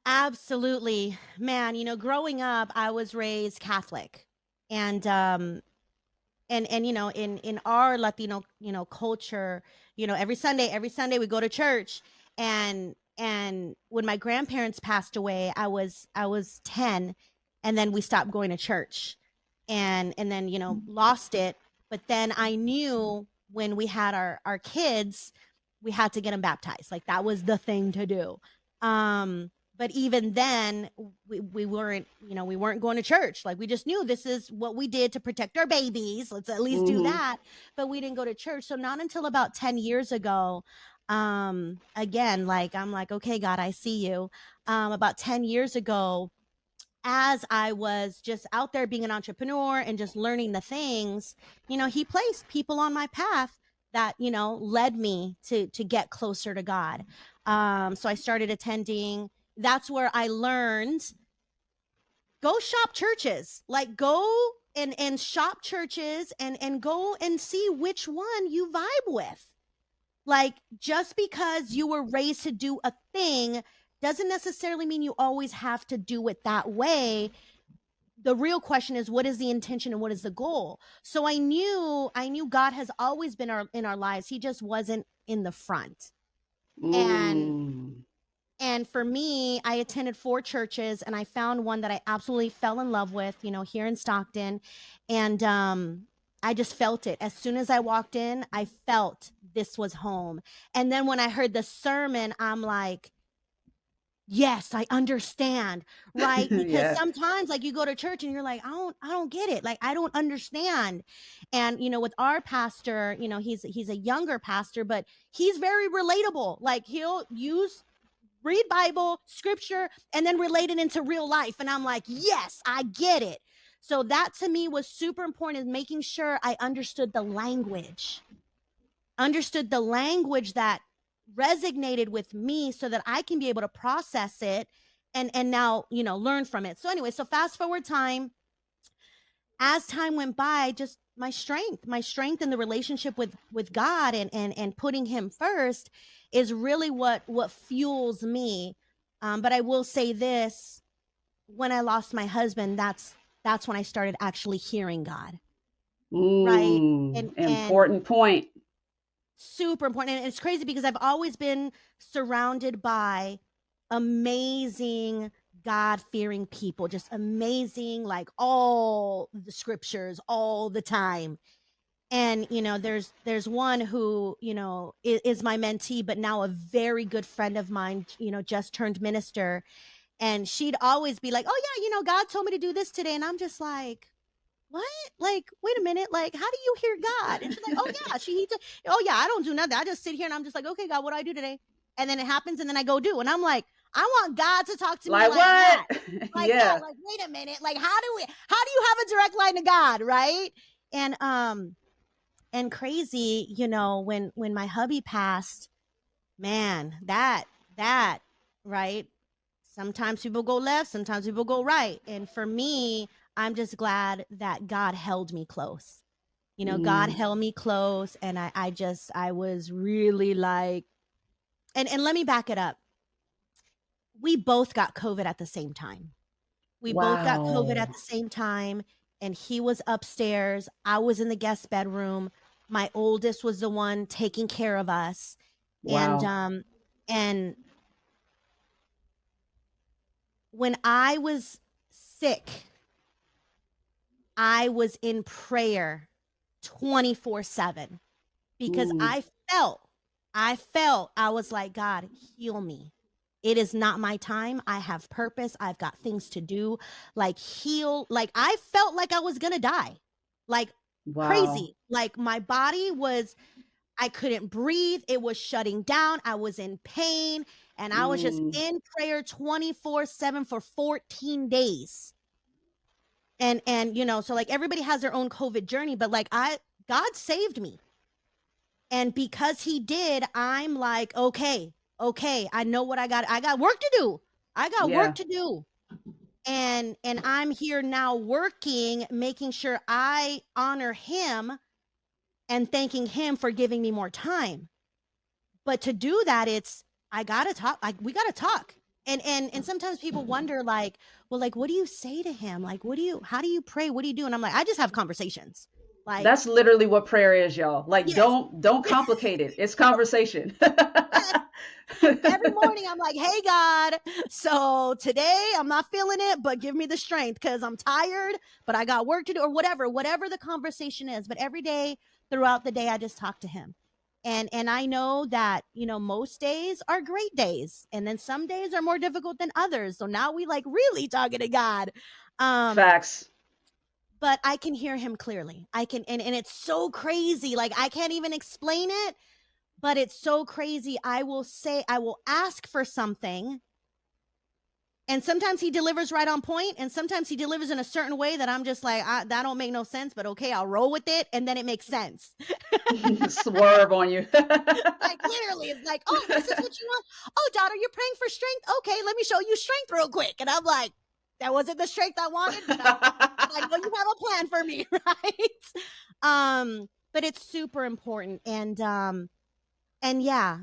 Absolutely. Man, growing up, I was raised Catholic. And in our Latino, culture, every Sunday we go to church. And when my grandparents passed away, I was 10, and then we stopped going to church. And then, lost it. But then I knew when we had our kids, we had to get them baptized. Like that was the thing to do. But even then, we weren't, we weren't going to church. Like we just knew this is what we did to protect our babies. Let's at least do Mm-hmm. that. But we didn't go to church. So not until about 10 years ago, again, like I'm like, okay, God, I see you. About 10 years ago, as I was just out there being an entrepreneur and just learning the things, he placed people on my path that, led me to get closer to God. So I started attending. That's where I learned, go shop churches, like go and shop churches and go and see which one you vibe with. Like just because you were raised to do a thing doesn't necessarily mean you always have to do it that way. The real question is, what is the intention and what is the goal? So I knew God has always been in our lives. He just wasn't in the front. And Mm. and for me, I attended 4 churches, and I found one that I absolutely fell in love with, here in Stockton. And I just felt it. As soon as I walked in, I felt this was home. And then when I heard the sermon, I'm like, yes, I understand, right? Because Yeah. sometimes like you go to church and you're like, I don't get it. Like I don't understand. And with our pastor, he's a younger pastor, but he's very relatable. Like he'll read Bible, scripture, and then relate it into real life. And I'm like, yes, I get it. So that to me was super important, is making sure I understood the language that resonated with me so that I can be able to process it and now, learn from it. So anyway, so fast forward time, as time went by, just my strength in the relationship with God and putting him first is really what fuels me. But I will say this, when I lost my husband, that's when I started actually hearing God, right? And Important point. super important. And it's crazy because I've always been surrounded by amazing God fearing people, just amazing, like all the scriptures all the time. And there's one who is my mentee, but now a very good friend of mine, just turned minister. And she'd always be like, oh yeah, God told me to do this today. And I'm just like, what? Like, wait a minute. Like, how do you hear God? And she's like, oh yeah, oh yeah, I don't do nothing. I just sit here and I'm just like, okay, God, what do I do today? And then it happens and then I go do. And I'm like, I want God to talk to me Like like what? that. Like that. Yeah. Like, wait a minute. Like, how do you have a direct line to God? Right. And and crazy, when my hubby passed, man, that right, sometimes people go left, sometimes people go right. And for me, I'm just glad that God held me close. God Mm. held me close, and I was really like, and let me back it up. We both got COVID at the same time. We both got COVID at Wow. the same time. and he was upstairs. I was in the guest bedroom. My oldest was the one taking care of us. And Wow. and when I was sick, I was in prayer 24/7 because Mm, I was like, God, heal me. It is not my time. I have purpose. I've got things to do. Like, heal. Like, I felt like I was going to die. Like, wow. crazy. Like, my body was, I couldn't breathe. It was shutting down. I was in pain. And I was just Mm, in prayer 24/7 for 14 days. And so like everybody has their own COVID journey, but like God saved me. And because he did, I'm like, okay, I know what I got work to do. I got work yeah. to do. And I'm here now working, making sure I honor him and thanking him for giving me more time. But to do that, it's I gotta talk. Like we gotta talk. And sometimes people wonder, like, well, like, what do you say to him? Like, how do you pray? What do you do? And I'm like, I just have conversations. Like, That's literally what prayer is, y'all. Like, yes, don't complicate it. It's conversation. yes. Every morning I'm like, hey God, so today I'm not feeling it, but give me the strength because I'm tired, but I got work to do, or whatever the conversation is. But every day throughout the day, I just talk to him. And I know that, most days are great days. And then some days are more difficult than others. So now we like really talking to God. Um, Facts. but I can hear him clearly. I can, and it's so crazy. Like I can't even explain it, but it's so crazy. I will ask for something, and sometimes he delivers right on point, and sometimes he delivers in a certain way that I'm just like, that don't make no sense, but okay, I'll roll with it, and then it makes sense. Swerve on you. Like literally, it's like, oh, this is what you want. Oh, daughter, you're praying for strength. Okay, let me show you strength real quick. And I'm like, that wasn't the strength I wanted, but I know you have a plan for me, right? But it's super important, and yeah,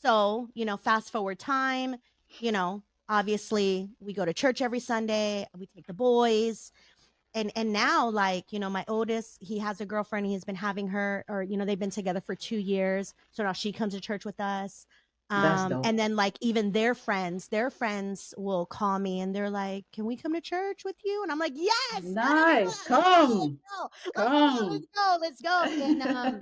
so fast forward time, you know obviously we go to church every Sunday, we take the boys, and now, like, my oldest, he has a girlfriend, he's been having her, or they've been together for 2 years, so now she comes to church with us. That's dope. And then, like, even their friends will call me and they're like, can we come to church with you? And I'm like, yes, Nice. let's Come. go, Come. let's go.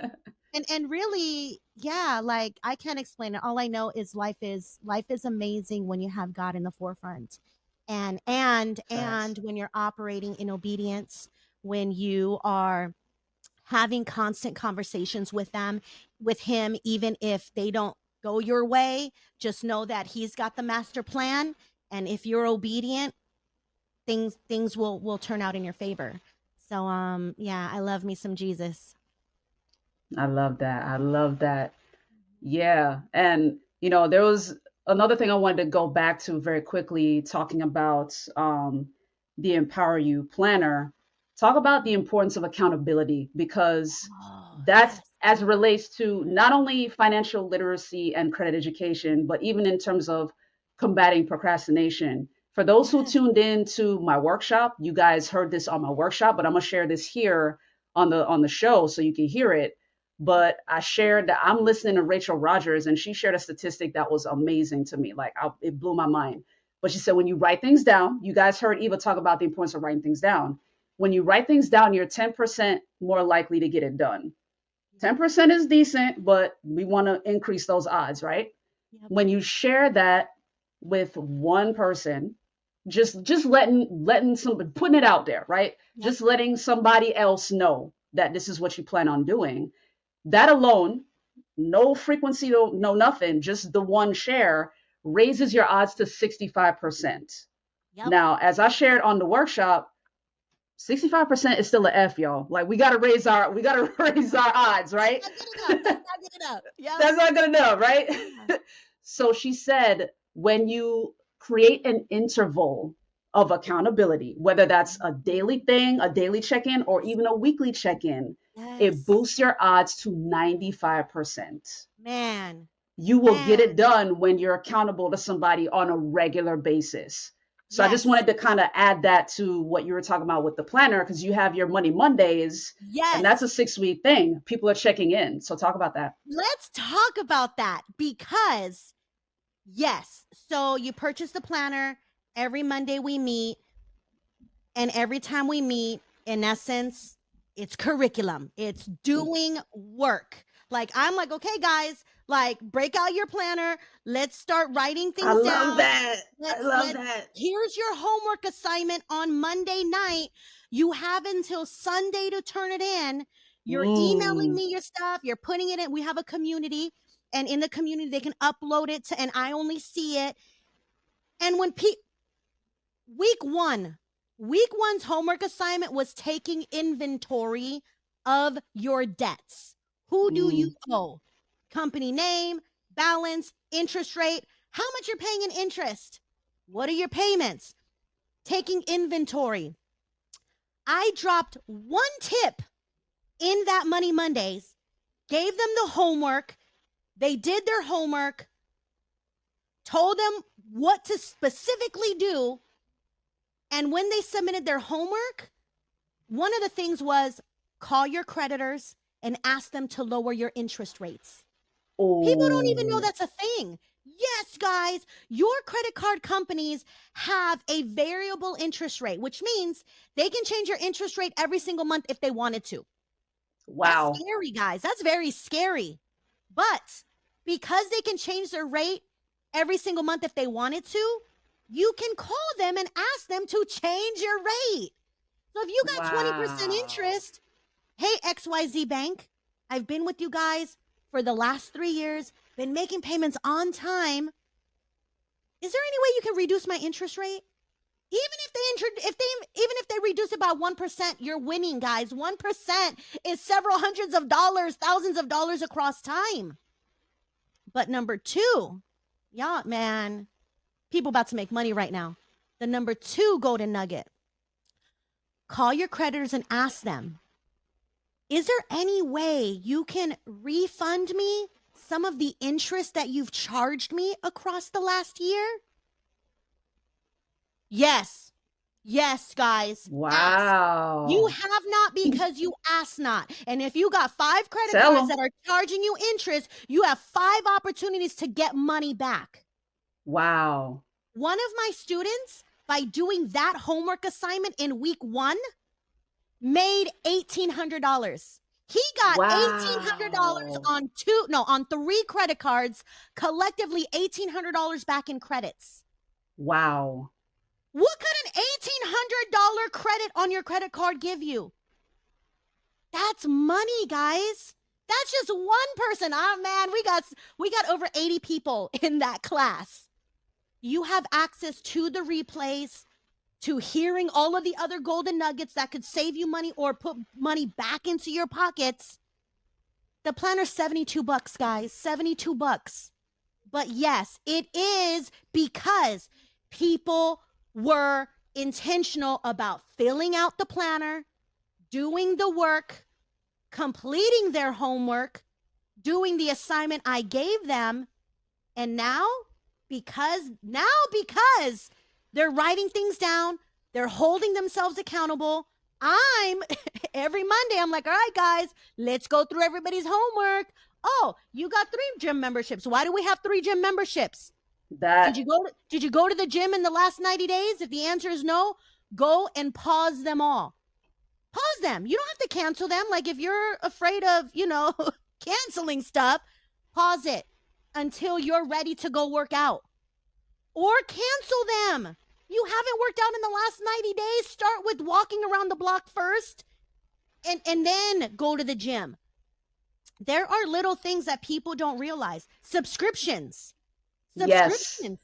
And really, yeah, like, I can't explain it. All I know is life is amazing when you have God in the forefront, and Facts. when you're operating in obedience, when you are having constant conversations with him, even if they don't go your way, just know that he's got the master plan, and if you're obedient, things will turn out in your favor. So yeah, I love me some Jesus. I love that. I love that. Yeah. And, there was another thing I wanted to go back to very quickly, talking about the Empower You planner. Talk about the importance of accountability, because Oh, that's yes. as it relates to not only financial literacy and credit education, but even in terms of combating procrastination. For those who Yes. tuned in to my workshop, you guys heard this on my workshop, but I'm gonna share this here on the show so you can hear it. But I shared that I'm listening to Rachel Rogers, and she shared a statistic that was amazing to me. Like, it blew my mind. But she said, when you write things down, you guys heard Eva talk about the importance of writing things down. When you write things down, you're 10% more likely to get it done. Yep. 10% is decent, but we want to increase those odds, right? Yep. When you share that with one person, just letting somebody, putting it out there, right? Yep. Just letting somebody else know that this is what you plan on doing. That alone, no frequency, no nothing, just the one share, raises your odds to 65%. Yep. Now, as I shared on the workshop, 65% is still an F, y'all. Like, we gotta raise our odds, right? Not good enough. That's not good enough. Yep. That's not good enough, right? Yeah. So she said, when you create an interval of accountability, whether that's a daily thing, a daily check-in, or even a weekly check-in, it Yes. boosts your odds to 95%. Man. You will get it Man. done when you're accountable to somebody on a regular basis. So I just Yes. wanted to kind of add that to what you were talking about with the planner, because you have your Money Mondays, and that's a Yes. 6-week thing. People are checking in. So talk about that. Let's talk about that because, yes, so you purchase the planner. Every Monday we meet, and every time we meet, in essence, it's curriculum. It's doing work. Like, I'm like, okay, guys, like, break out your planner. Let's start writing I things love down. that. I love Let's that. Here's your homework assignment on Monday night. You have until Sunday to turn it in. You're emailing Mm, me your stuff, you're putting it in. We have a community, and in the community they can upload it to, and I only see it. And when week one, week one's homework assignment was taking inventory of your debts. Who do you mm. owe? Company name, balance, interest rate, how much you're paying in interest. What are your payments? Taking inventory. I dropped one tip in that Money Mondays, gave them the homework. They did their homework, told them what to specifically do. And when they submitted their homework, one of the things was call your creditors and ask them to lower your interest rates. People don't even know Oh, that's a thing. Yes, guys, your credit card companies have a variable interest rate, which means they can change your interest rate every single month if they wanted to. That's wow. scary, guys. That's very scary. But because they can change their rate every single month if they wanted to, you can call them and ask them to change your rate. So if you got 20% Wow. interest, hey, XYZ Bank, I've been with you guys for the last 3 years, been making payments on time. Is there any way you can reduce my interest rate? Even if they reduce it by 1%, you're winning, guys. 1% is several hundreds of dollars, thousands of dollars across time. But number two, yeah, man, people about to make money right now. The number two golden nugget. Call your creditors and ask them, is there any way you can refund me some of the interest that you've charged me across the last year? Yes. Yes, guys. Ask. You Wow. have not because you ask not. And if you got 5 credit Tell cards them. that are charging you interest, you have 5 opportunities to get money back. Wow. One of my students, by doing that homework assignment in week 1, made $1,800. He got $1,800 Wow. on 3 credit cards, collectively $1,800 back in credits. Wow. What could an $1,800 credit on your credit card give you? That's money, guys. That's just one person. Oh man, we got over 80 people in that class. You have access to the replays, to hearing all of the other golden nuggets that could save you money or put money back into your pockets. The planner's $72, guys. $72. But yes, it is because people were intentional about filling out the planner, doing the work, completing their homework, doing the assignment I gave them. And because they're writing things down, they're holding themselves accountable. Every Monday, I'm like, all right, guys, let's go through everybody's homework. Oh, you got 3 gym memberships. Why do we have 3 gym memberships? Did That, you go to the gym in the last 90 days? If the answer is no, go and pause them all. Pause them. You don't have to cancel them. Like if you're afraid of, canceling stuff, pause it until you're ready to go work out. Or cancel them. You haven't worked out in the last 90 days. Start with walking around the block first and then go to the gym. There are little things that people don't realize. Subscriptions. yes. How many of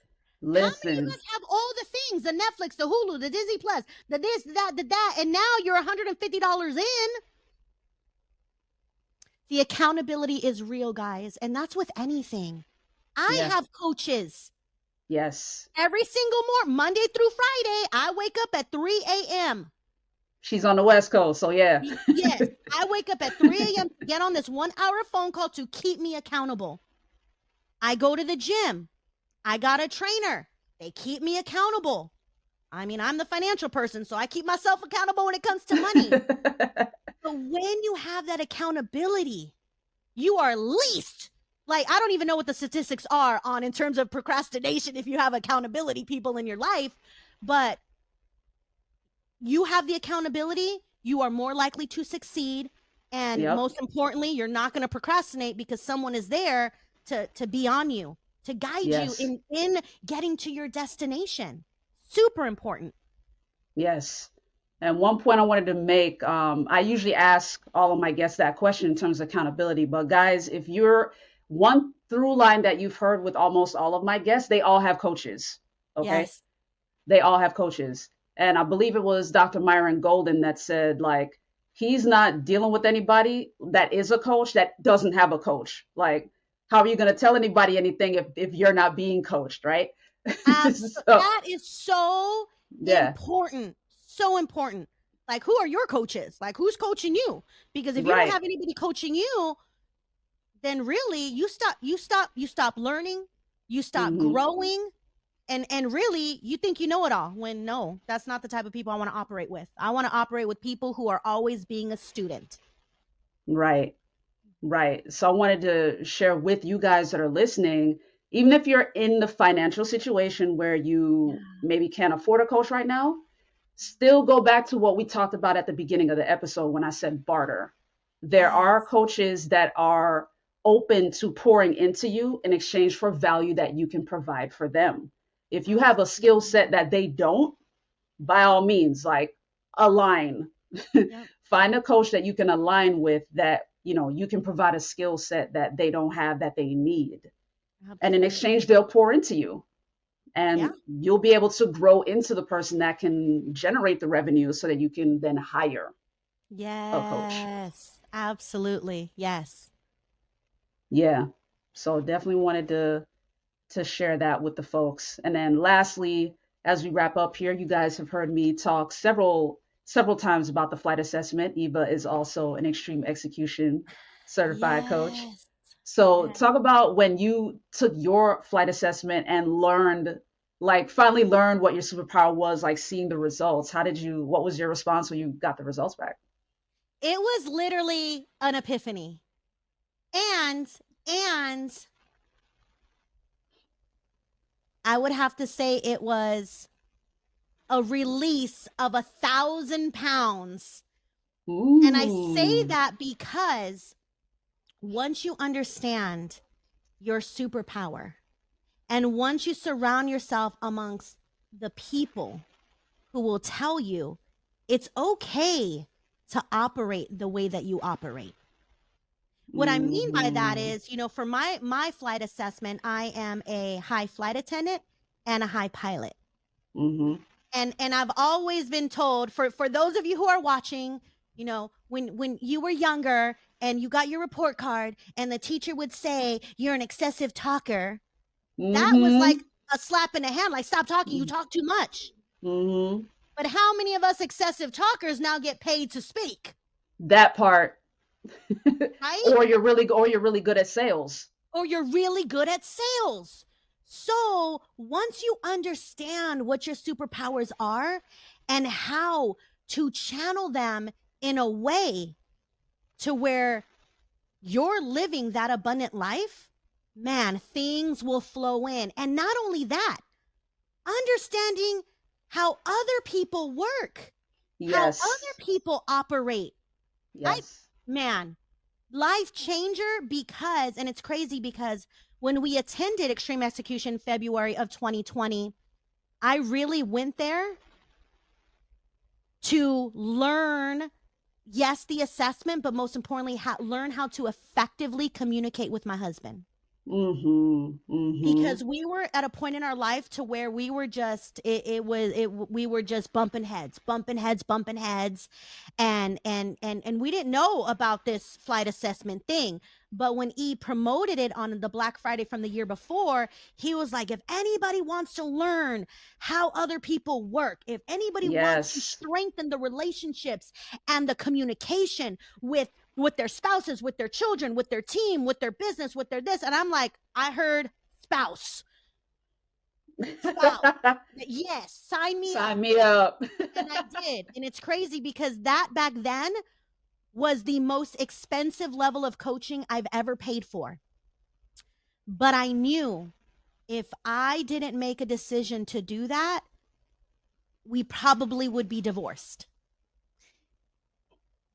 Listen, us have all the things? The Netflix, the Hulu, the Disney Plus, the this, the that, and now you're $150 in. The accountability is real, guys. And that's with anything. I yes. have coaches Yes. every single morning, Monday through Friday. I wake up at 3 a.m. She's on the West Coast, so yeah. Yes, I wake up at 3 a.m. to get on this 1-hour phone call to keep me accountable. I go to the gym. I got a trainer. They keep me accountable. I mean, I'm the financial person, so I keep myself accountable when it comes to money. But when you have that accountability, you are least, like, I don't even know what the statistics are on in terms of procrastination if you have accountability people in your life, but you have the accountability, you are more likely to succeed. And Yep. most importantly, you're not going to procrastinate because someone is there to be on you, to guide you Yes. in getting to your destination. Super important. Yes. And one point I wanted to make, I usually ask all of my guests that question in terms of accountability. But guys, if you're one through line that you've heard with almost all of my guests, they all have coaches. Okay. Yes. They all have coaches. And I believe it was Dr. Myron Golden that said, like, he's not dealing with anybody that is a coach that doesn't have a coach. Like, how are you going to tell anybody anything if you're not being coached, right? So, That is so yeah, important. So important. Like, who are your coaches? Like, who's coaching you? Because if you don't right. have anybody coaching you, then really you stop learning, you stop Hmm. growing, and really you think you know it all, when no, that's not the type of people I want to operate with. I want to operate with people who are always being a student. Right. Right. So I wanted to share with you guys that are listening, even if you're in the financial situation where you Yeah. maybe can't afford a coach right now, still go back to what we talked about at the beginning of the episode when I said barter. There are Yes. coaches that are open to pouring into you in exchange for value that you can provide for them. If you have a skill Absolutely. set that they don't, by all means, like, align. Yep. Find a coach that you can align with, that you can provide a skill set that they don't have, that they need, and in Absolutely. exchange they'll pour into you, Yeah. and you'll be able to grow into the person that can generate the revenue so that you can then hire a coach. Yes. Absolutely. Yes. Yeah, so definitely wanted to share that with the folks. And then lastly, as we wrap up here, you guys have heard me talk several times about the flight assessment. Eva is also an extreme execution certified coach. Yes. So Yes. talk about when you took your flight assessment and learned, like, finally learned what your superpower was, like seeing the results. What was your response when you got the results back? It was literally an epiphany. And I would have to say it was a release of 1,000 pounds. And I say Ooh. that because once you understand your superpower, and once you surround yourself amongst the people who will tell you it's okay to operate the way that you operate. What I mean by that Mm-hmm. is, for my flight assessment, I am a high flight attendant and a high pilot. Mm-hmm. And I've always been told, for those of you who are watching, when you were younger and you got your report card and the teacher would say you're an excessive talker, that was like Mm-hmm. a slap in the hand, like, stop talking, you talk too much. Mm-hmm. But how many of us excessive talkers now get paid to speak, That part. right? Or you're really good at sales. Or you're really good at sales. So once you understand what your superpowers are and how to channel them in a way to where you're living that abundant life, man, things will flow in. And not only that, understanding how other people work, how other Yes. people operate. I, Yes. man, life changer. Because, and it's crazy because when we attended Extreme Execution February of 2020, I really went there to learn, yes, the assessment, but most importantly, learn how to effectively communicate with my husband. Mm-hmm. Mm-hmm. Because we were at a point in our life to where we were just we were just bumping heads, and we didn't know about this flight assessment thing. But when E promoted it on the Black Friday from the year before, he was like, if anybody wants to learn how other people work, if anybody wants to Yes. strengthen the relationships and the communication with their spouses, with their children, with their team, with their business, with their this. And I'm like, I heard spouse. Stop. Yes, sign me up. Sign me up. And I did. And it's crazy because that back then was the most expensive level of coaching I've ever paid for. But I knew if I didn't make a decision to do that, we probably would be divorced.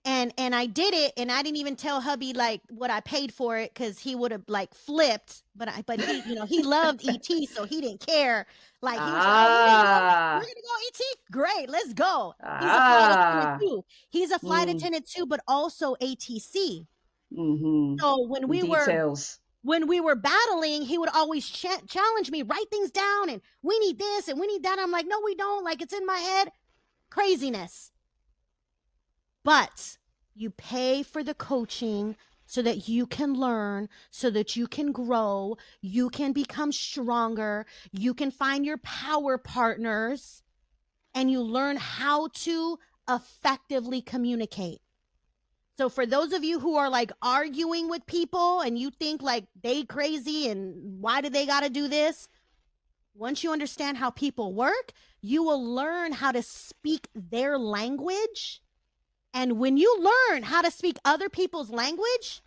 And I did it, and I didn't even tell hubby like what I paid for it because he would have like flipped. But he, he loved ET, so he didn't care. Like he was like, "Oh, we're gonna go, we're Ah. gonna go ET. Great, let's go." He's a flight attendant Ah. too. He's a flight Mm. attendant too, but also ATC. Mm-hmm. So Details. when we were battling, he would always challenge me, write things down, and we need this and we need that. I'm like, no, we don't. Like it's in my head. Craziness. But you pay for the coaching so that you can learn, so that you can grow, you can become stronger, you can find your power partners, and you learn how to effectively communicate. So for those of you who are like arguing with people and you think like they crazy and why do they got to do this? Once you understand how people work, you will learn how to speak their language. And when you learn how to speak other people's language,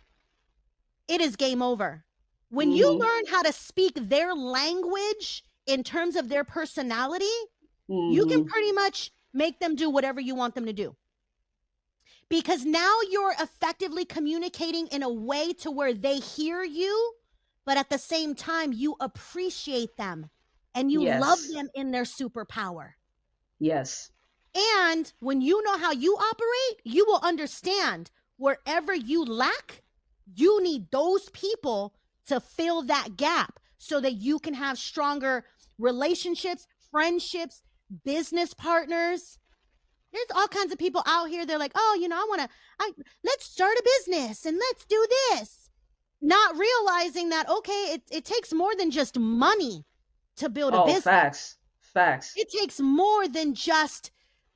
it is game over. When you Mm-hmm. learn how to speak their language in terms of their personality, you can Mm-hmm. pretty much make them do whatever you want them to do. Because now you're effectively communicating in a way to where they hear you, but at the same time, you appreciate them and you love Yes. them in their superpower. Yes. And when you know how you operate, you will understand wherever you lack, you need those people to fill that gap so that you can have stronger relationships, friendships, business partners. There's all kinds of people out here. They're like, oh, let's start a business and let's do this. Not realizing that, okay, it takes more than just money to build a Oh, business. facts. Facts. It takes more than just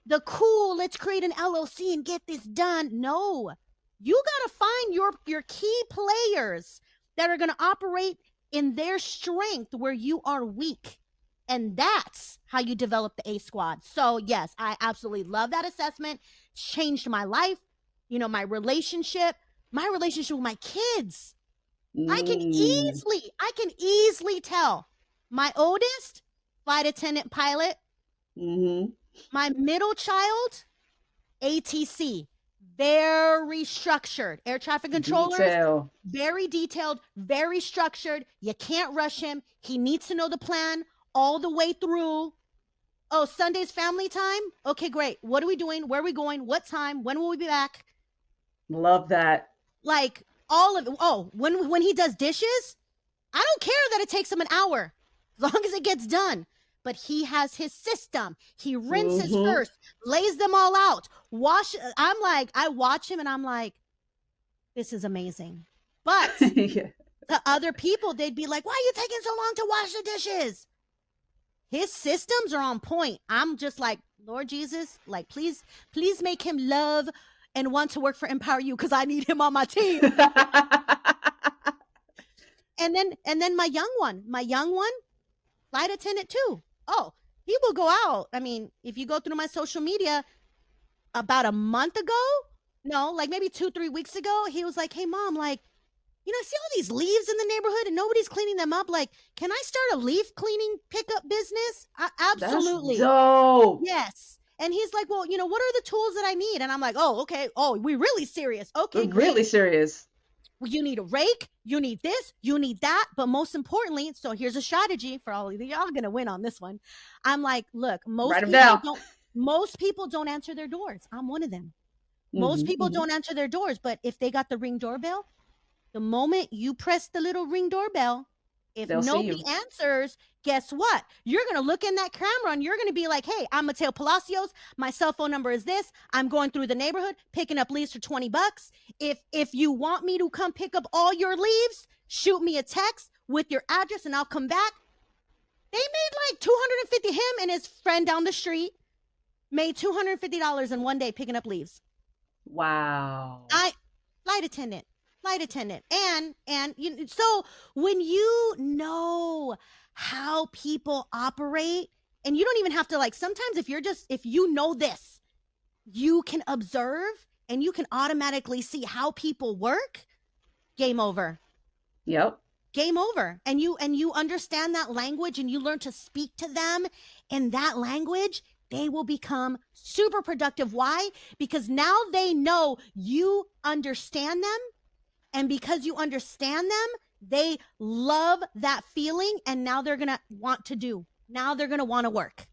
the cool, let's create an LLC and get this done. No, you got to find your key players that are going to operate in their strength where you are weak. And that's how you develop the A squad. So yes, I absolutely love that assessment. It's changed my life, my relationship with my kids. I Mm. can easily tell my oldest flight attendant pilot, Mm-hmm. my middle child, ATC, very structured. Air traffic controllers, Detail. very detailed, very structured. You can't rush him. He needs to know the plan all the way through. Oh, Sunday's family time? Okay, great. What are we doing? Where are we going? What time? When will we be back? Love that. Like all of it. Oh, when he does dishes, I don't care that it takes him an hour as long as it gets done. But he has his system. He rinses Mm-hmm. first, lays them all out, I watch him and I'm like, this is amazing. But Yeah. to other people, they'd be like, why are you taking so long to wash the dishes? His systems are on point. I'm just like, Lord Jesus, like, please make him love and want to work for EmpowerYou because I need him on my team. And then my young one, flight attendant too. Oh, he will go out. I mean, if you go through my social media, about a month ago, no, like maybe 2-3 weeks ago, he was like, hey mom, like, I see all these leaves in the neighborhood and nobody's cleaning them up. Like, can I start a leaf cleaning pickup business? That's Absolutely. dope. Yes. And he's like, well, what are the tools that I need? And I'm like, oh, okay. Oh, we're really serious. Okay, great. Really serious. Well, you need a rake, you need this, you need that. But most importantly, so here's a strategy for all of you. Y'all gonna win on this one. I'm like, look, Write them down. most people don't answer their doors. I'm one of them. Most Mm-hmm. people Mm-hmm. don't answer their doors, but if they got the Ring doorbell, the moment you press the little Ring doorbell, if They'll see nobody you. answers, guess what? You're going to look in that camera and you're going to be like, hey, I'm Eva Palacios. My cell phone number is this. I'm going through the neighborhood, picking up leaves for $20. If you want me to come pick up all your leaves, shoot me a text with your address and I'll come back. They made like 250. Him and his friend down the street made $250 in one day picking up leaves. Wow. Flight attendant. Flight attendant. And you, so when you know how people operate, and you don't even have to, like, sometimes if you know this, you can observe and you can automatically see how people work. Game over. Yep. Game over. And you understand that language and you learn to speak to them in that language, they will become super productive. Why? Because now they know you understand them, and because you understand them, they love that feeling, and now they're going to want to do. Now they're going to want to work.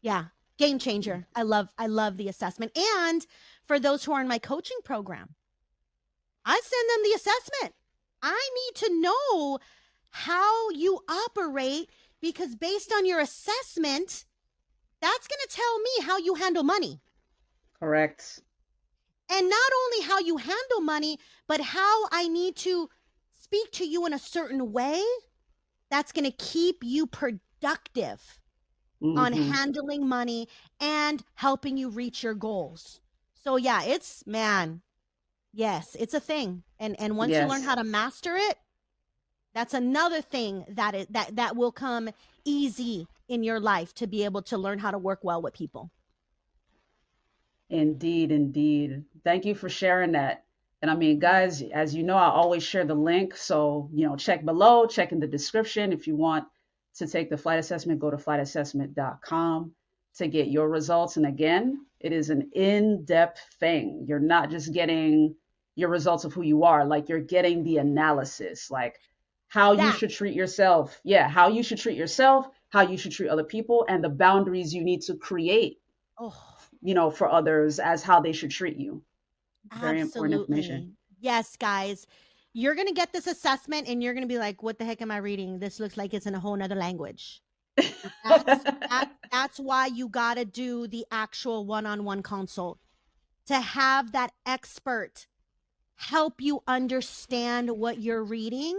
Yeah. Game changer. I love the assessment. And for those who are in my coaching program, I send them the assessment. I need to know how you operate, because based on your assessment, that's going to tell me how you handle money. Correct. And not only how you handle money, but how I need to speak to you in a certain way that's going to keep you productive on handling money and helping you reach your goals. So yeah, it's, man, yes, it's a thing. And once you learn Yes. how to master it, that's another thing that will come easy in your life, to be able to learn how to work well with people. Indeed, indeed. Thank you for sharing that. And I mean, guys, as you know, I always share the link. So, check below, check in the description. If you want to take the flight assessment, go to flightassessment.com to get your results. And again, it is an in-depth thing. You're not just getting your results of who you are, like you're getting the analysis, like how you That, should treat yourself. Yeah, how you should treat yourself, how you should treat other people, and the boundaries you need to create, oh, for others as how they should treat you. Very important information. absolutely. Yes, guys. You're going to get this assessment and you're going to be like, what the heck am I reading? This looks like it's in a whole nother language. That's why you got to do the actual one-on-one consult, to have that expert help you understand what you're reading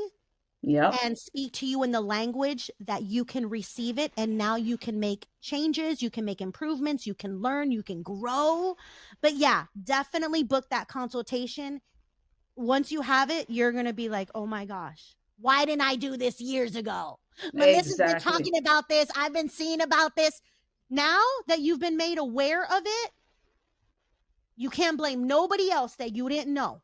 Yep. and speak to you in the language that you can receive it. And now you can make changes, you can make improvements, you can learn, you can grow. But yeah, definitely book that consultation. Once you have it, you're going to be like, oh my gosh, why didn't I do this years ago? Melissa's been Exactly. talking about this. I've been seeing about this. Now that you've been made aware of it, you can't blame nobody else that you didn't know.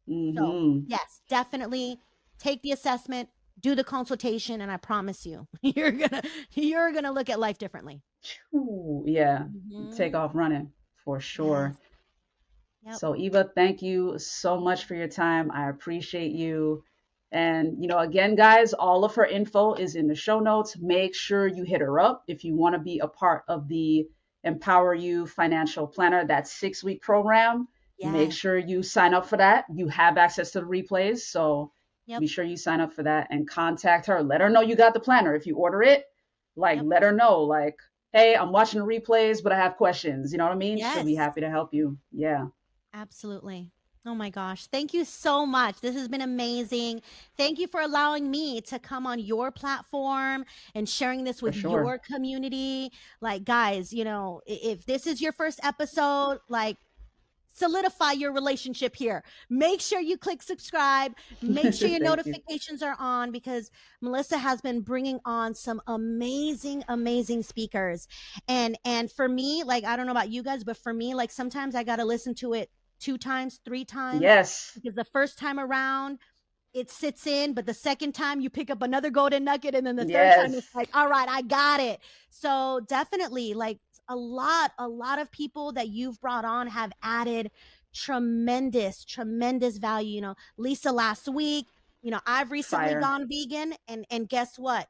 So Hmm. yes, definitely take the assessment, do the consultation, and I promise you, you're gonna look at life differently. Ooh, yeah. Take Mhm. off running for Yes. sure. Yep. So, Eva, thank you so much for your time. I appreciate you. And, again, guys, all of her info is in the show notes. Make sure you hit her up if you want to be a part of the Empower You Financial Planner, that 6-week program. Make Yes. sure you sign up for that. You have access to the replays. So Yep. be sure you sign up for that and contact her. Let her know you got the planner. If you order it, like, Yep. let her know, like, hey, I'm watching the replays, but I have questions. You know what I mean? She'll be Yes. happy to help you. Yeah. Absolutely. Oh my gosh. Thank you so much. This has been amazing. Thank you for allowing me to come on your platform and sharing this For with sure. your community. Like, guys, if this is your first episode, like, solidify your relationship here. Make sure you click subscribe. Make sure your Thank you. notifications are on, because Melissa has been bringing on some amazing, amazing speakers. And for me, like, I don't know about you guys, but for me, like, sometimes I got to listen to it 2 times, 3 times, Yes. because the first time around it sits in, but the second time you pick up another golden nugget, and then the third time it's Yes. like, all right, I got it. So definitely, like, a lot of people that you've brought on have added tremendous value. Lisa last week, I've recently Fire. gone vegan, and guess what?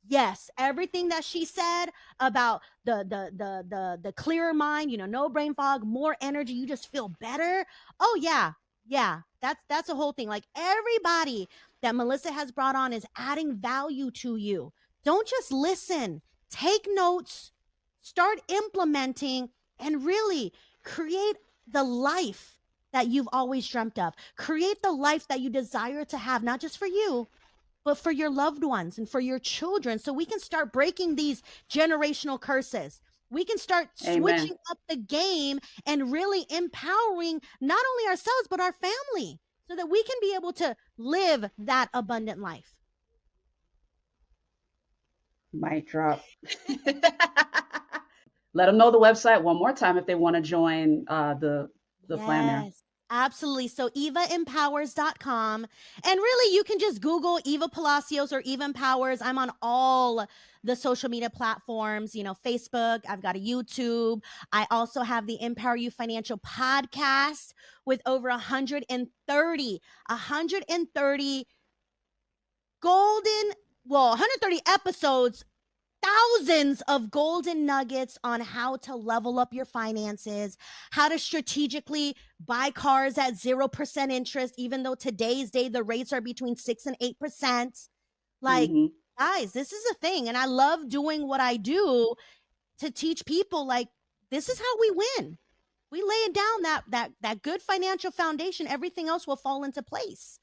Yes, everything that she said about the clearer mind, no brain fog, more energy, you just feel better. Oh yeah, yeah, that's a whole thing. Like, everybody that Melissa has brought on is adding value to you. Don't just listen. Take notes, start implementing, and really create the life that you've always dreamt of. Create the life that you desire to have, not just for you, but for your loved ones and for your children, so we can start breaking these generational curses. We can start Amen. switching up the game and really empowering not only ourselves, but our family. so that we can be able to live that abundant life. Mic drop. Let them know the website one more time if they want to join the planner. Yes, absolutely. So evaempowers.com. And really, you can just Google Eva Palacios or Eva Empowers. I'm on all the social media platforms, Facebook. I've got a YouTube. I also have the Empower You Financial podcast with over 130 130 episodes, thousands of golden nuggets on how to level up your finances, how to strategically buy cars at 0% interest, even though today's day the rates are between 6 and 8%. Like, Mm-hmm. guys, this is a thing. And I love doing what I do to teach people, like, this is how we win. We lay it down that good financial foundation, everything else will fall into place.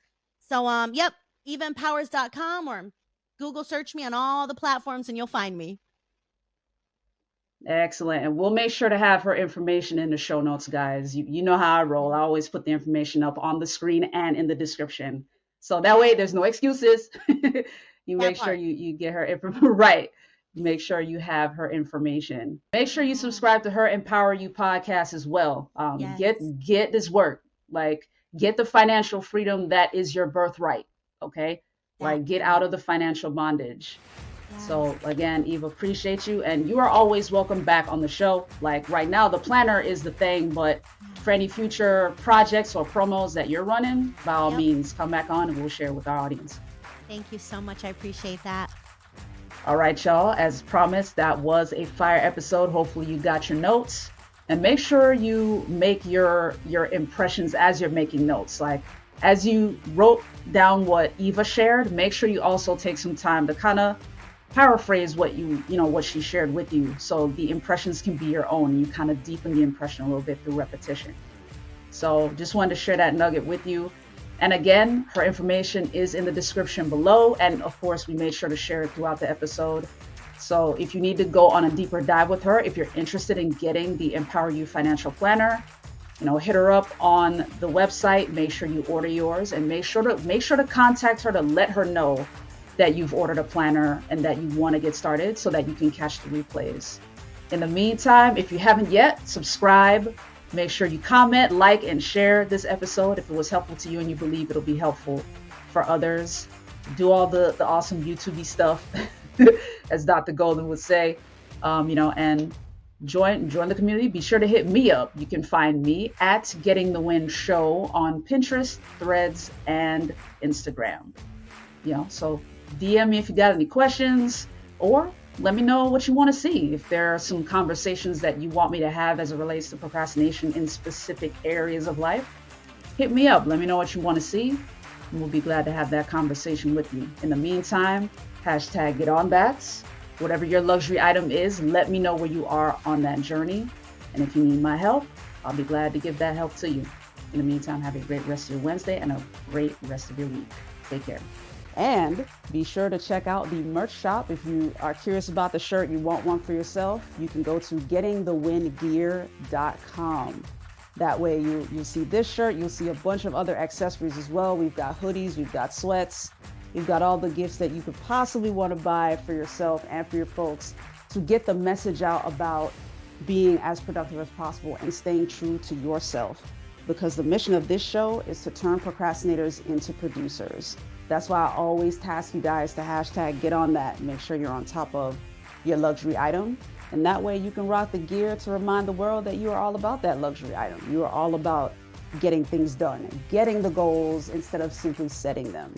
So yep, evaempowers.com or Google search me on all the platforms and you'll find me. Excellent. And we'll make sure to have her information in the show notes, guys. You know how I roll. I always put the information up on the screen and in the description. So that way there's no excuses. You make sure you get her right. Make sure you have her information. Make sure you subscribe to her Empower You podcast as well. Yes. Get this work. Like, get the financial freedom that is your birthright. Okay. Like, get out of the financial bondage. Yes. So again, Eva, appreciate you. And you are always welcome back on the show. Like, right now, the planner is the thing, but for any future projects or promos that you're running, by all means, come back on and we'll share with our audience. Thank you so much. I appreciate that. All right, y'all. As promised, that was a fire episode. Hopefully you got your notes. And make sure you make your impressions as you're making notes. Like, as you wrote down what Eva shared, make sure you also take some time to kind of paraphrase what what she shared with you, so the impressions can be your own. You kind of deepen the impression a little bit through repetition. So just wanted to share that nugget with you. And again, her information is in the description below. And of course, we made sure to share it throughout the episode. So if you need to go on a deeper dive with her, if you're interested in getting the Empower You Financial Planner, hit her up on the website. Make sure you order yours, and make sure to contact her to let her know that you've ordered a planner and that you want to get started so that you can catch the replays. In the meantime, if you haven't yet, subscribe. Make sure you comment, like, and share this episode if it was helpful to you and you believe it'll be helpful for others. Do all the awesome YouTube-y stuff, as Dr. Golden would say, and join the community. Be sure to hit me up. You can find me at Getting the Win Show on Pinterest, Threads, and Instagram. So DM me if you got any questions, or let me know what you want to see. If there are some conversations that you want me to have as it relates to procrastination in specific areas of life, hit me up. Let me know what you want to see, and we'll be glad to have that conversation with you. In the meantime, hashtag get on that. Whatever your luxury item is, let me know where you are on that journey. And if you need my help, I'll be glad to give that help to you. In the meantime, have a great rest of your Wednesday and a great rest of your week. Take care. And be sure to check out the merch shop. If you are curious about the shirt, you want one for yourself, you can go to gettingthewingear.com. That way you'll see this shirt, you'll see a bunch of other accessories as well. We've got hoodies, we've got sweats, we've got all the gifts that you could possibly want to buy for yourself and for your folks to get the message out about being as productive as possible and staying true to yourself. Because the mission of this show is to turn procrastinators into producers. That's why I always task you guys to hashtag get on that. Make sure you're on top of your luxury item. And that way you can rock the gear to remind the world that you are all about that luxury item. You are all about getting things done, getting the goals instead of simply setting them.